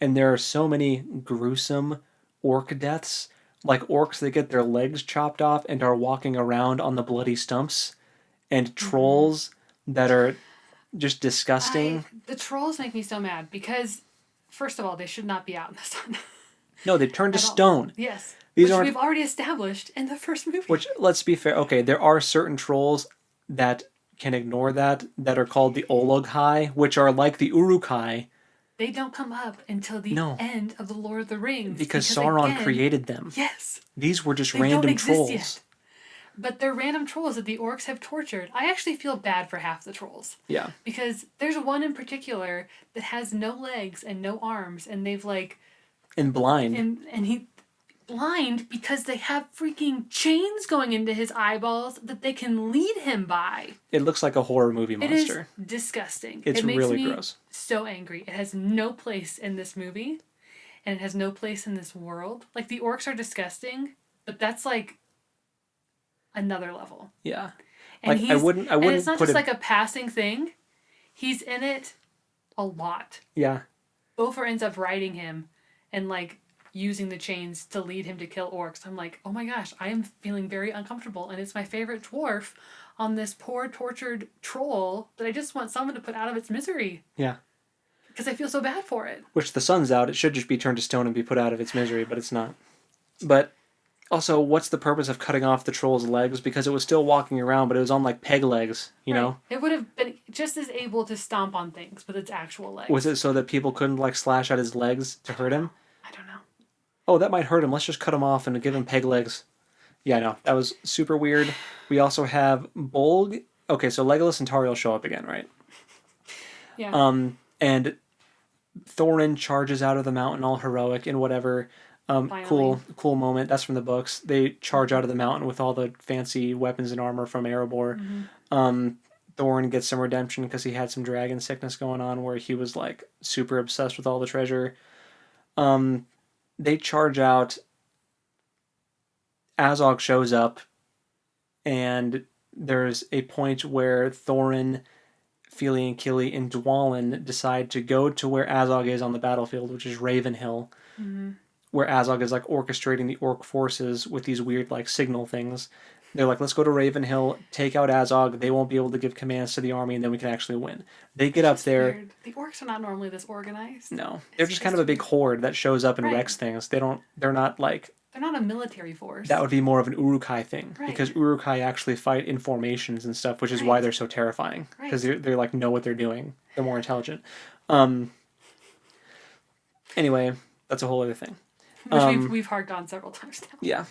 And there are so many gruesome orc deaths, like orcs that get their legs chopped off and are walking around on the bloody stumps, and trolls that are just disgusting. The trolls make me so mad because, first of all, they should not be out in the sun. No, they turn to stone. Yes. These which we've already established in the first movie. Which, let's be fair, okay, there are certain trolls that can ignore that are called the Ologhai, which are like the Uruk-hai. They don't come up until the end of The Lord of the Rings. Because Sauron created them. Yes. These were just random trolls. Yet. But they're random trolls that the orcs have tortured. I actually feel bad for half the trolls. Yeah. Because there's one in particular that has no legs and no arms, and they've like... And blind. And he... blind because they have freaking chains going into his eyeballs that they can lead him by. It looks like a horror movie monster. It is disgusting. It's really gross. It makes me so angry. It has no place in this movie, and it has no place in this world. Like, the orcs are disgusting, but that's like another level. Yeah. And like, I wouldn't and it's not just like a passing thing. He's in it a lot. Yeah. Bofur ends up riding him and like using the chains to lead him to kill orcs. I'm like, oh my gosh, I am feeling very uncomfortable, and it's my favorite dwarf on this poor tortured troll that I just want someone to put out of its misery. Yeah. Because I feel so bad for it. Which the sun's out, it should just be turned to stone and be put out of its misery, but it's not. But also, what's the purpose of cutting off the troll's legs? Because it was still walking around, but it was on like peg legs, you know? It would have been just as able to stomp on things with its actual legs. Was it so that people couldn't like slash at his legs to hurt him? I don't know. Oh, that might hurt him. Let's just cut him off and give him peg legs. Yeah, no, that was super weird. We also have Bolg. Okay, so Legolas and Tauriel show up again, right? Yeah. And Thorin charges out of the mountain all heroic and whatever. Cool moment. That's from the books. They charge out of the mountain with all the fancy weapons and armor from Erebor. Mm-hmm. Thorin gets some redemption because he had some dragon sickness going on where he was like super obsessed with all the treasure. They charge out. Azog shows up, and there's a point where Thorin, Fili and Kili, and Dwalin decide to go to where Azog is on the battlefield, which is Ravenhill, where Azog is like orchestrating the orc forces with these weird like signal things. They're like, let's go to Ravenhill, take out Azog. They won't be able to give commands to the army, and then we can actually win. They get up there. Weird. The orcs are not normally this organized. No, they're just kind of a big horde that shows up and wrecks things. They're not like. They're not a military force. That would be more of an Uruk-hai thing, because Uruk-hai actually fight in formations and stuff, which is why they're so terrifying, because they're like know what they're doing. They're more intelligent. Anyway, that's a whole other thing. Which we've harked on several times now. Yeah.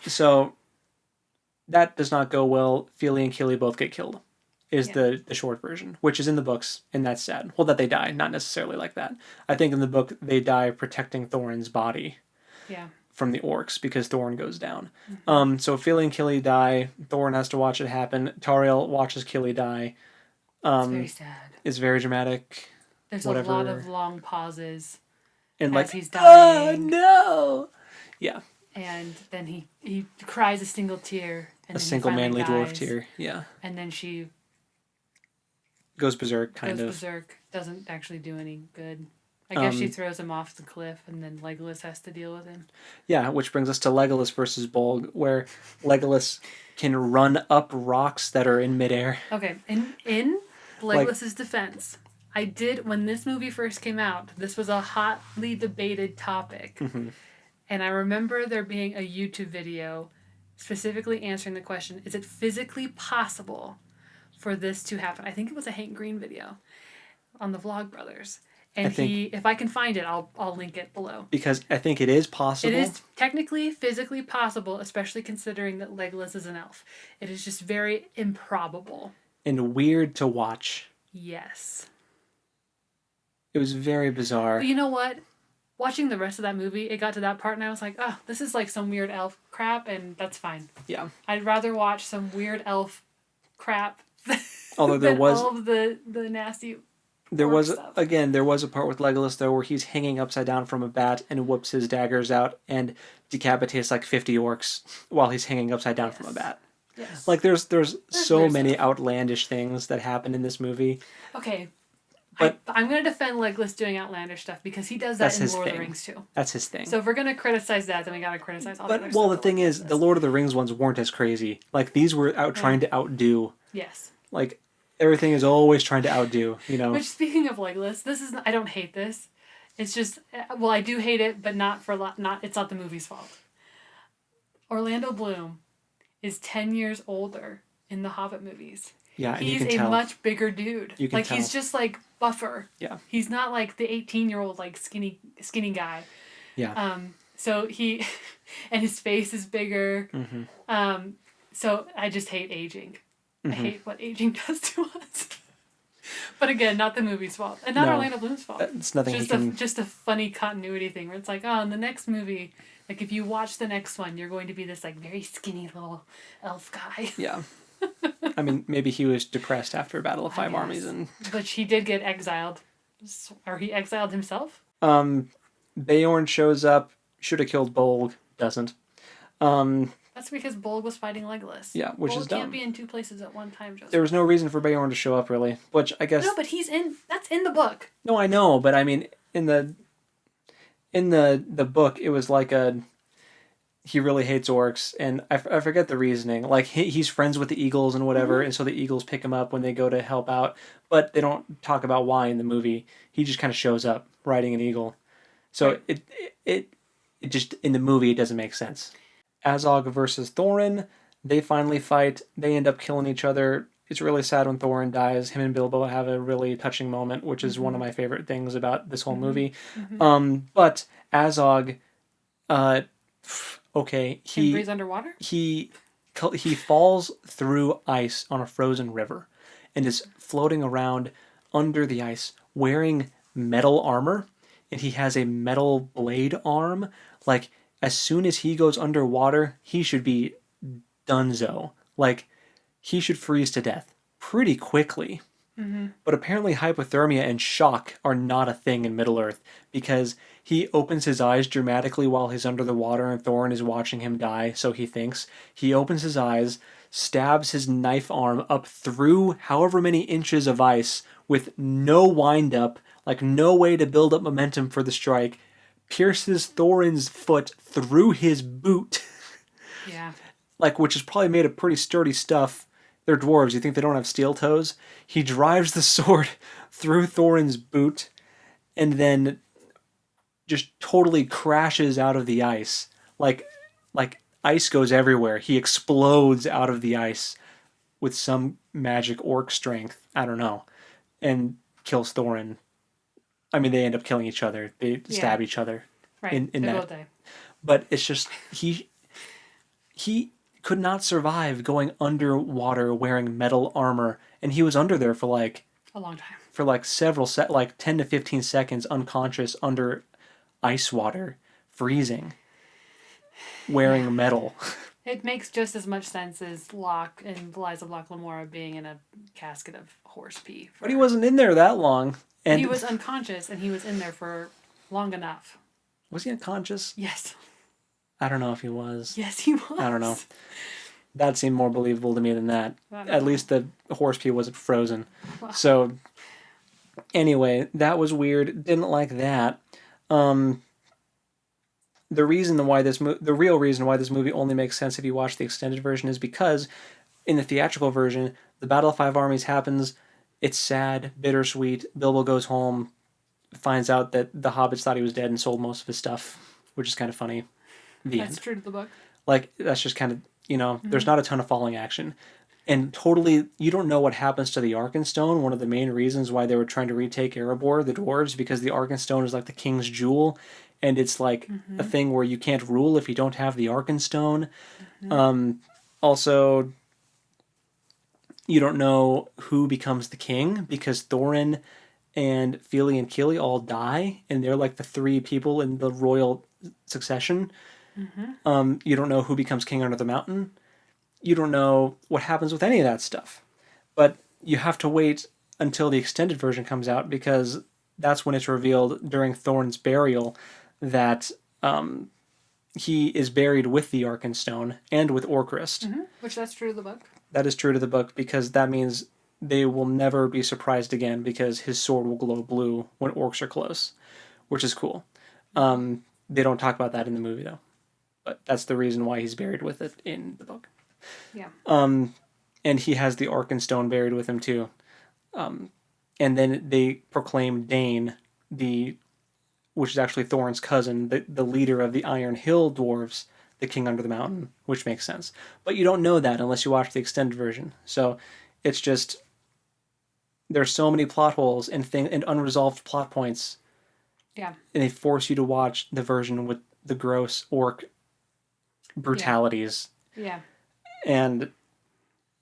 So that does not go well. Fili and Kili both get killed, is the short version, which is in the books, and that's sad. Well, that they die, not necessarily like that. I think in the book they die protecting Thorin's body. Yeah. From the orcs, because Thorin goes down. So Fili and Kili die. Thorin has to watch it happen. Tauriel watches Kili die. It's very sad. It's very dramatic. There's a lot of long pauses and as he's dying. Oh no! Yeah. And then he cries a single tear. And a single manly dwarf tear. Yeah. And then she goes berserk, kind of. Goes berserk. Doesn't actually do any good. I guess she throws him off the cliff, and then Legolas has to deal with him. Yeah, which brings us to Legolas versus Bolg, where Legolas can run up rocks that are in midair. Okay, in Legolas's defense, I did, when this movie first came out, this was a hotly debated topic. And I remember there being a YouTube video specifically answering the question, is it physically possible for this to happen? I think it was a Hank Green video on the Vlogbrothers. And if I can find it, I'll link it below. Because I think it is possible. It is technically, physically possible, especially considering that Legolas is an elf. It is just very improbable. And weird to watch. Yes. It was very bizarre. But you know what? Watching the rest of that movie, it got to that part and I was like, oh, this is like some weird elf crap, and that's fine. Yeah. I'd rather watch some weird elf crap. Although there was all of the nasty. There was stuff. there was a part with Legolas though where he's hanging upside down from a bat and whips his daggers out and decapitates like 50 orcs while he's hanging upside down from a bat. Yes. Like there's so many outlandish things that happen in this movie. Okay. But I'm going to defend Legolas doing outlandish stuff because he does that in Lord of the Rings too. That's his thing. So if we're going to criticize that, then we got to criticize all the other stuff. Well, the thing is, the Lord of the Rings ones weren't as crazy. Like these were trying to outdo. Yes. Like everything is always trying to outdo, you know. Which, speaking of Legolas, I don't hate this. It's just, well, I do hate it, but it's not the movie's fault. Orlando Bloom is 10 years older in the Hobbit movies. Yeah, and he's you can tell. much bigger dude. You can tell. He's just like buffer. Yeah. He's not like the 18-year-old like skinny guy. Yeah. So he, and his face is bigger. Mm-hmm. So I just hate aging. Mm-hmm. I hate what aging does to us. But again, not the movie's fault, and not Orlando Bloom's fault. It's nothing. Just a funny continuity thing where it's like, oh, in the next movie, like if you watch the next one, you're going to be this like very skinny little elf guy. Yeah. I mean, maybe he was depressed after Battle of Five Armies, but he did get exiled, or he exiled himself. Beorn shows up. Should have killed Bolg. Doesn't. That's because Bolg was fighting Legolas. Yeah, which Bolg is dumb. can't be in two places at one time, Joseph. There was no reason for Beorn to show up, really. Which I guess. No, but that's in the book. No, I know, but I mean, in the book, it was like he really hates orcs, and I forget the reasoning. Like he's friends with the eagles and whatever, and so the eagles pick him up when they go to help out, but they don't talk about why in the movie. He just kind of shows up riding an eagle, so right. it just in the movie it doesn't make sense. Azog versus Thorin, they finally fight. They end up killing each other. It's really sad when Thorin dies. Him and Bilbo have a really touching moment, which is one of my favorite things about this whole movie. But Azog, okay, he breathes underwater. He falls through ice on a frozen river, and is floating around under the ice wearing metal armor, and he has a metal blade arm. Like as soon as he goes underwater, he should be donezo. Like he should freeze to death pretty quickly. But apparently hypothermia and shock are not a thing in Middle-earth, because he opens his eyes dramatically while he's under the water and Thorin is watching him die, so he thinks. He opens his eyes, stabs his knife arm up through however many inches of ice with no wind-up, like no way to build up momentum for the strike, pierces Thorin's foot through his boot. Yeah. Like, which is probably made of pretty sturdy stuff. They're dwarves. You think they don't have steel toes? He drives the sword through Thorin's boot and then just totally crashes out of the ice. Like ice goes everywhere. He explodes out of the ice with some magic orc strength. I don't know. And kills Thorin. I mean, they end up killing each other. They stab each other. Right. In that. But it's just, he could not survive going underwater wearing metal armor, and he was under there for like a long time. For like several 10 to 15 seconds unconscious under ice water, freezing, wearing metal. It makes just as much sense as Locke and Lies of Locke Lamora being in a casket of horse pee. But he wasn't in there that long. And he was unconscious, and he was in there for long enough. Was he unconscious? Yes. I don't know if he was. Yes, he was. I don't know. That seemed more believable to me than that. At least the horse pee wasn't frozen. Wow. So, anyway, that was weird. Didn't like that. The real reason why this movie only makes sense if you watch the extended version is because in the theatrical version, the Battle of Five Armies happens. It's sad, bittersweet. Bilbo goes home, finds out that the hobbits thought he was dead and sold most of his stuff, which is kind of funny. That's true to the book. Like, that's just kind of, there's not a ton of falling action. And totally, you don't know what happens to the Arkenstone. One of the main reasons why they were trying to retake Erebor, the dwarves, because the Arkenstone is like the king's jewel. And it's like a thing where you can't rule if you don't have the Arkenstone. Also, you don't know who becomes the king, because Thorin and Fili and Kili all die, and they're like the three people in the royal succession. You don't know who becomes king under the mountain. You don't know what happens with any of that stuff. But you have to wait until the extended version comes out because that's when it's revealed during Thorn's burial that he is buried with the Arkenstone and with Orcrist. Mm-hmm. Which that's true to the book. That is true to the book because that means they will never be surprised again because his sword will glow blue when orcs are close, which is cool. They don't talk about that in the movie though, but that's the reason why he's buried with it in the book. Yeah. And he has the Arkenstone buried with him too. And then they proclaim Dane, which is actually Thorin's cousin, the leader of the Iron Hill dwarves, the king under the mountain, which makes sense. But you don't know that unless you watch the extended version. So it's just there's so many plot holes and unresolved plot points. Yeah. And they force you to watch the version with the gross orc brutalities. Yeah. And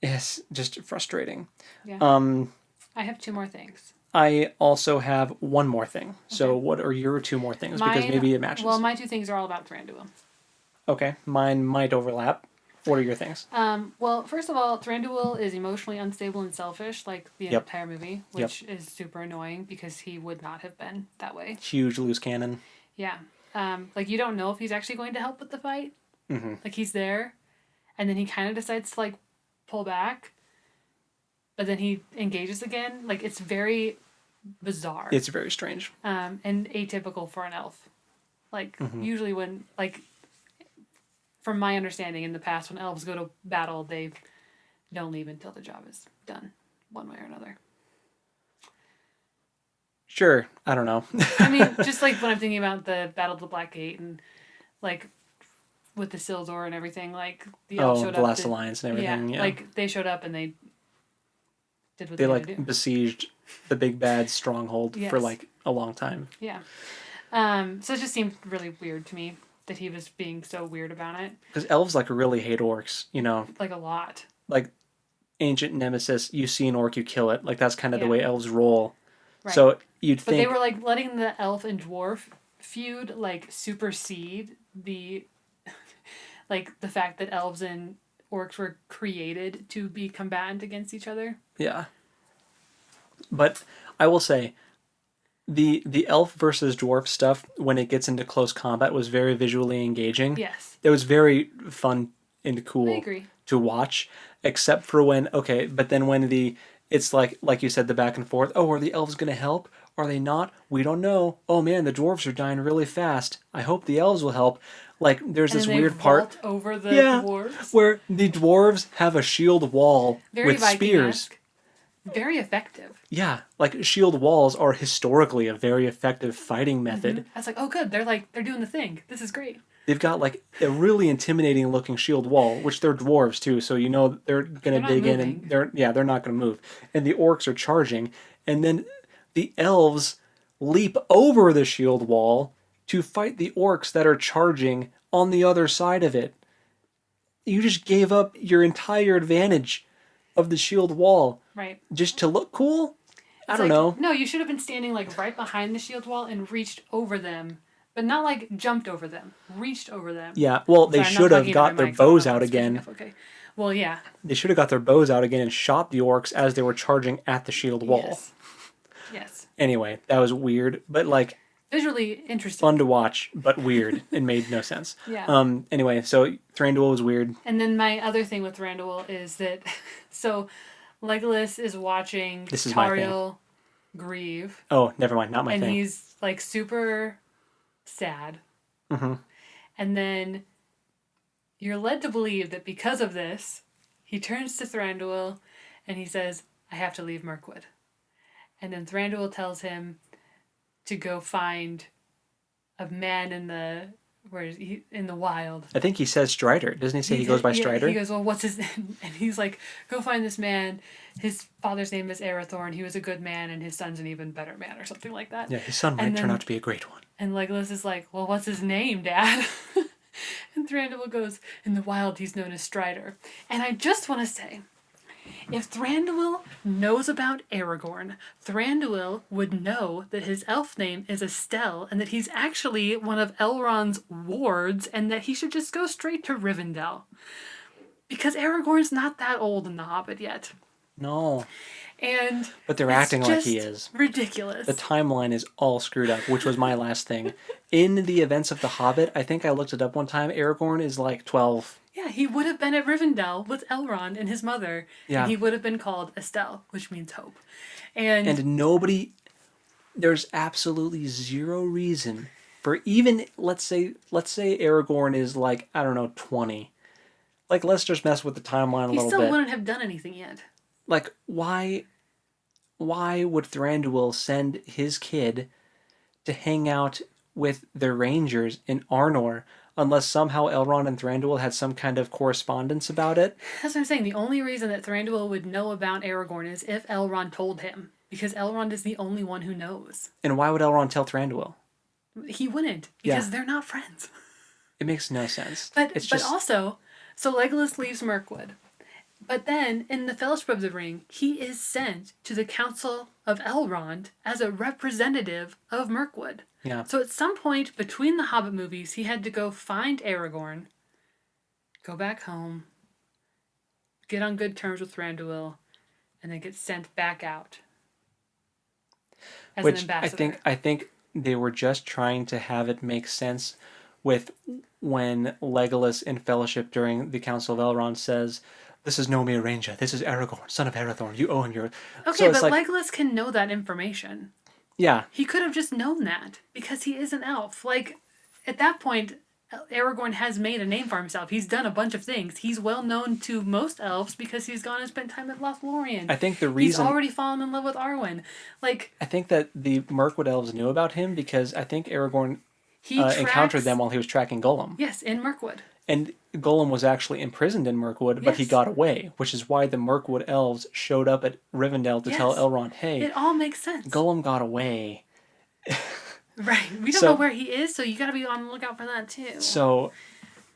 it's just frustrating. Yeah. I have 2 more things. I also have one more thing. Okay. So what are your 2 more things? Because maybe it matches. Well, my 2 things are all about Thranduil. Okay. Mine might overlap. What are your things? Well, first of all, Thranduil is emotionally unstable and selfish, like the entire movie, which is super annoying because he would not have been that way. Huge loose cannon. Yeah. Like, you don't know if he's actually going to help with the fight. Mm-hmm. Like, he's there, and then he kind of decides to, like, pull back, but then he engages again. Like, it's very bizarre. It's very strange. And atypical for an elf. Like, usually when, like, from my understanding in the past, when elves go to battle, they don't leave until the job is done, one way or another. Sure. I don't know. I mean, just like when I'm thinking about the Battle of the Black Gate and, like, with the Sildur and everything, like, the elves showed up. The Last Alliance and everything, yeah. Like, they showed up and they did what they had to do. Besieged the big bad stronghold for, like, a long time. Yeah. So it just seemed really weird to me that he was being so weird about it. Because elves, like, really hate orcs, you know? Like, a lot. Like, ancient nemesis, you see an orc, you kill it. Like, that's kind of the way elves roll. Right. So you'd think... But they were, like, letting the elf and dwarf feud, like, supersede the... like, the fact that elves and orcs were created to be combatant against each other. Yeah. But I will say... The elf versus dwarf stuff, when it gets into close combat, was very visually engaging. Yes. It was very fun and cool I agree. to watch, except for when, but then when it's like you said, the back and forth, are the elves going to help? Are they not? We don't know. Oh man, the dwarves are dying really fast. I hope the elves will help. Like, there's this weird part over the dwarves. Where the dwarves have a shield wall with spears. Very effective. Yeah, like shield walls are historically a very effective fighting method. Mm-hmm. I was like, oh good, they're doing the thing. This is great. They've got like a really intimidating looking shield wall, which they're dwarves too, so you know they're gonna dig in and they're not gonna move. And the orcs are charging, and then the elves leap over the shield wall to fight the orcs that are charging on the other side of it. You just gave up your entire advantage of the shield wall. Right. Just to look cool? I don't know. No, you should have been standing like right behind the shield wall and reached over them. But not like jumped over them. Reached over them. Yeah, well, they should have got their bows out again. Okay. Well, yeah. They should have got their bows out again and shot the orcs as they were charging at the shield wall. Yes. Anyway, that was weird, but like... visually interesting. Fun to watch, but weird. It made no sense. Yeah. Anyway, so Thranduil was weird. And then my other thing with Thranduil is that... so... Legolas is watching Tauriel grieve. Oh, never mind. Not my thing. And he's, like, super sad. Mm-hmm. And then you're led to believe that because of this, he turns to Thranduil and he says, I have to leave Mirkwood. And then Thranduil tells him to go find a man in the... where is he? In the wild. I think he says Strider. Doesn't he say he goes by Strider? He goes, well, what's his name? And he's like, go find this man. His father's name is Arathorn. He was a good man, and his son's an even better man, or something like that. Yeah, his son might turn out to be a great one. And Legolas is like, well, what's his name, Dad? And Thranduil goes, in the wild, he's known as Strider. And I just want to say, if Thranduil knows about Aragorn, Thranduil would know that his elf name is Estelle and that he's actually one of Elrond's wards and that he should just go straight to Rivendell. Because Aragorn's not that old in The Hobbit yet. No. And but they're acting like he is. Ridiculous. The timeline is all screwed up, which was my last thing. In the events of The Hobbit, I think I looked it up one time, Aragorn is like 12. Yeah, he would have been at Rivendell with Elrond and his mother. Yeah. And he would have been called Estelle, which means hope. And nobody... There's absolutely zero reason for even... Let's say Aragorn is like, I don't know, 20. Like, let's just mess with the timeline a little bit. He still wouldn't have done anything yet. Like, why would Thranduil send his kid to hang out with the Rangers in Arnor unless somehow Elrond and Thranduil had some kind of correspondence about it? That's what I'm saying. The only reason that Thranduil would know about Aragorn is if Elrond told him. Because Elrond is the only one who knows. And why would Elrond tell Thranduil? He wouldn't. Because they're not friends. It makes no sense. But also, so Legolas leaves Mirkwood. But then, in the Fellowship of the Ring, he is sent to the Council of Elrond as a representative of Mirkwood. Yeah. So at some point between the Hobbit movies, he had to go find Aragorn, go back home, get on good terms with Thranduil, and then get sent back out as an ambassador. I think they were just trying to have it make sense with when Legolas in Fellowship during the Council of Elrond says... This is no mere ranger. This is Aragorn, son of Arathorn. You owe him your... Okay, so but like, Legolas can know that information. Yeah. He could have just known that, because he is an elf. Like, at that point, Aragorn has made a name for himself. He's done a bunch of things. He's well known to most elves because he's gone and spent time at Lothlorien. I think the reason... He's already fallen in love with Arwen. Like... I think that the Mirkwood elves knew about him because I think Aragorn encountered them while he was tracking Gollum. Yes, in Mirkwood. And Gollum was actually imprisoned in Mirkwood, but he got away, which is why the Mirkwood elves showed up at Rivendell to tell Elrond, hey... It all makes sense. Gollum got away. Right. We don't know where he is, so you gotta be on the lookout for that, too. So...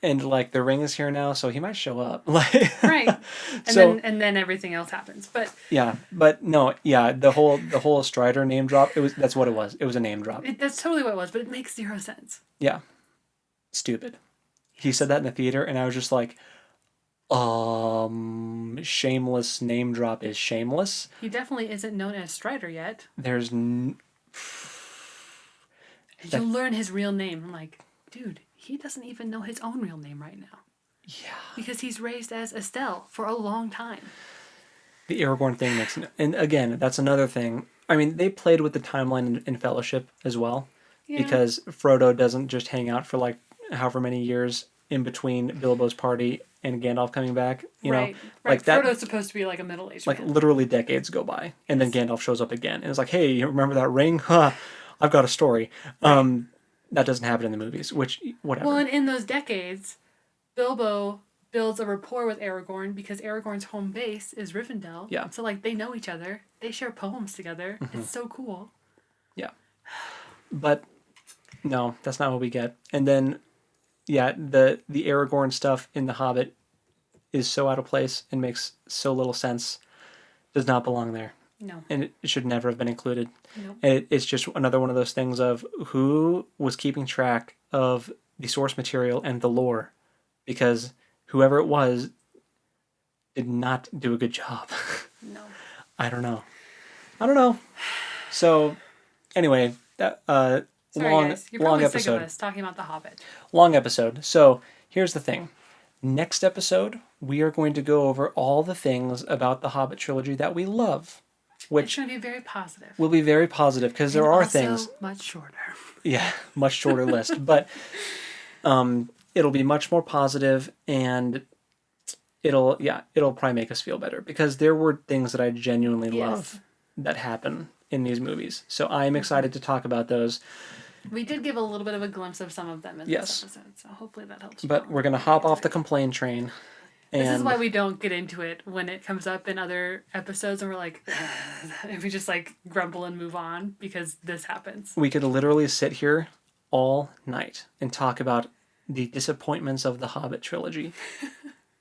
And, like, the ring is here now, so he might show up. Right. And then everything else happens. But... Yeah. But, no, yeah, the whole Strider name drop, that's what it was. It was a name drop. That's totally what it was, but it makes zero sense. Yeah. Stupid. He said that in the theater, and I was just like, shameless name drop is shameless. He definitely isn't known as Strider yet. There's... You'll learn his real name. I'm like, dude, he doesn't even know his own real name right now. Yeah. Because he's raised as Estelle for a long time. The Aragorn thing makes... And again, that's another thing. I mean, they played with the timeline in Fellowship as well. Yeah. Because Frodo doesn't just hang out for, like, however many years in between Bilbo's party and Gandalf coming back, you know, like that. Frodo's supposed to be like a middle-aged man. Like literally decades go by, and then Gandalf shows up again, and it's like, hey, you remember that ring? Huh, I've got a story. Right. That doesn't happen in the movies, which whatever. Well, and in those decades, Bilbo builds a rapport with Aragorn because Aragorn's home base is Rivendell. Yeah. So like they know each other, they share poems together. Mm-hmm. It's so cool. Yeah. But no, that's not what we get, and then. Yeah, the Aragorn stuff in The Hobbit is so out of place and makes so little sense. Does not belong there. No. And it should never have been included. Nope. And it's just another one of those things of who was keeping track of the source material and the lore. Because whoever it was did not do a good job. No. I don't know. So, anyway, that... Sorry, guys. You're probably sick of us talking about The Hobbit. Long episode. So, here's the thing. Next episode, we are going to go over all the things about the Hobbit trilogy that we love. Which it's going to be very positive. Will be very positive, because there are things... much shorter. Yeah, much shorter list. But it'll be much more positive, and it'll probably make us feel better. Because there were things that I genuinely love that happen in these movies. So I am excited to talk about those. We did give a little bit of a glimpse of some of them in this episode, so hopefully that helps. But we're going to hop off the complaint train. This is why we don't get into it when it comes up in other episodes, and we're like, and we just like grumble and move on because this happens. We could literally sit here all night and talk about the disappointments of the Hobbit trilogy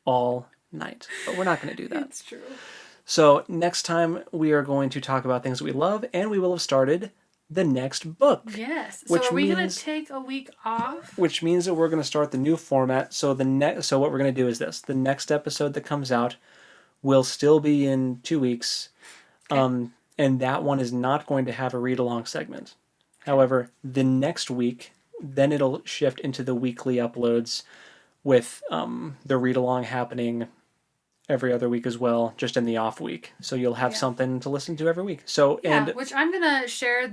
all night. But we're not going to do that. It's true. So next time we are going to talk about things that we love, and we will have started the next book. Yes. So are we going to take a week off? Which means that we're going to start the new format. So what we're going to do is this. The next episode that comes out will still be in 2 weeks. Okay. And that one is not going to have a read-along segment. However, the next week, then it'll shift into the weekly uploads with the read-along happening every other week as well, just in the off week. So you'll have something to listen to every week. So which I'm gonna share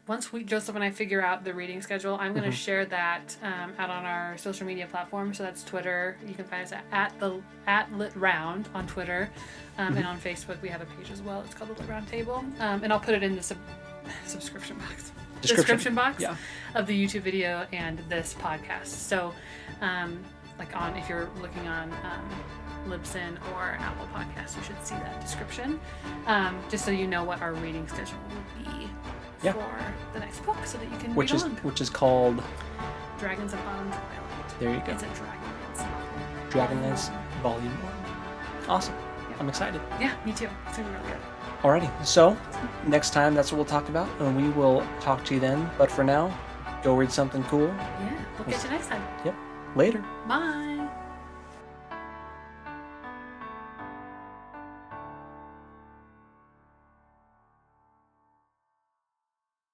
once Joseph and I figure out the reading schedule. I'm gonna share that out on our social media platform. So that's Twitter. You can find us at Lit Round on Twitter, and on Facebook we have a page as well. It's called the Lit Round Table, and I'll put it in the subscription box. Description box of the YouTube video and this podcast. So, if you're looking on Libsyn or Apple Podcasts, you should see that description, just so you know what our reading schedule will be for the next book, so that you can read along. Which is called Dragons of Bottom Twilight. There you go. It's a Dragonlance novel. Dragonlance Volume 1. Awesome. Yeah. I'm excited. Yeah, me too. It's gonna be really good. Alrighty, so next time that's what we'll talk about, and we will talk to you then. But for now, go read something cool. Yeah, we'll catch you next time. Yep. Later. Bye.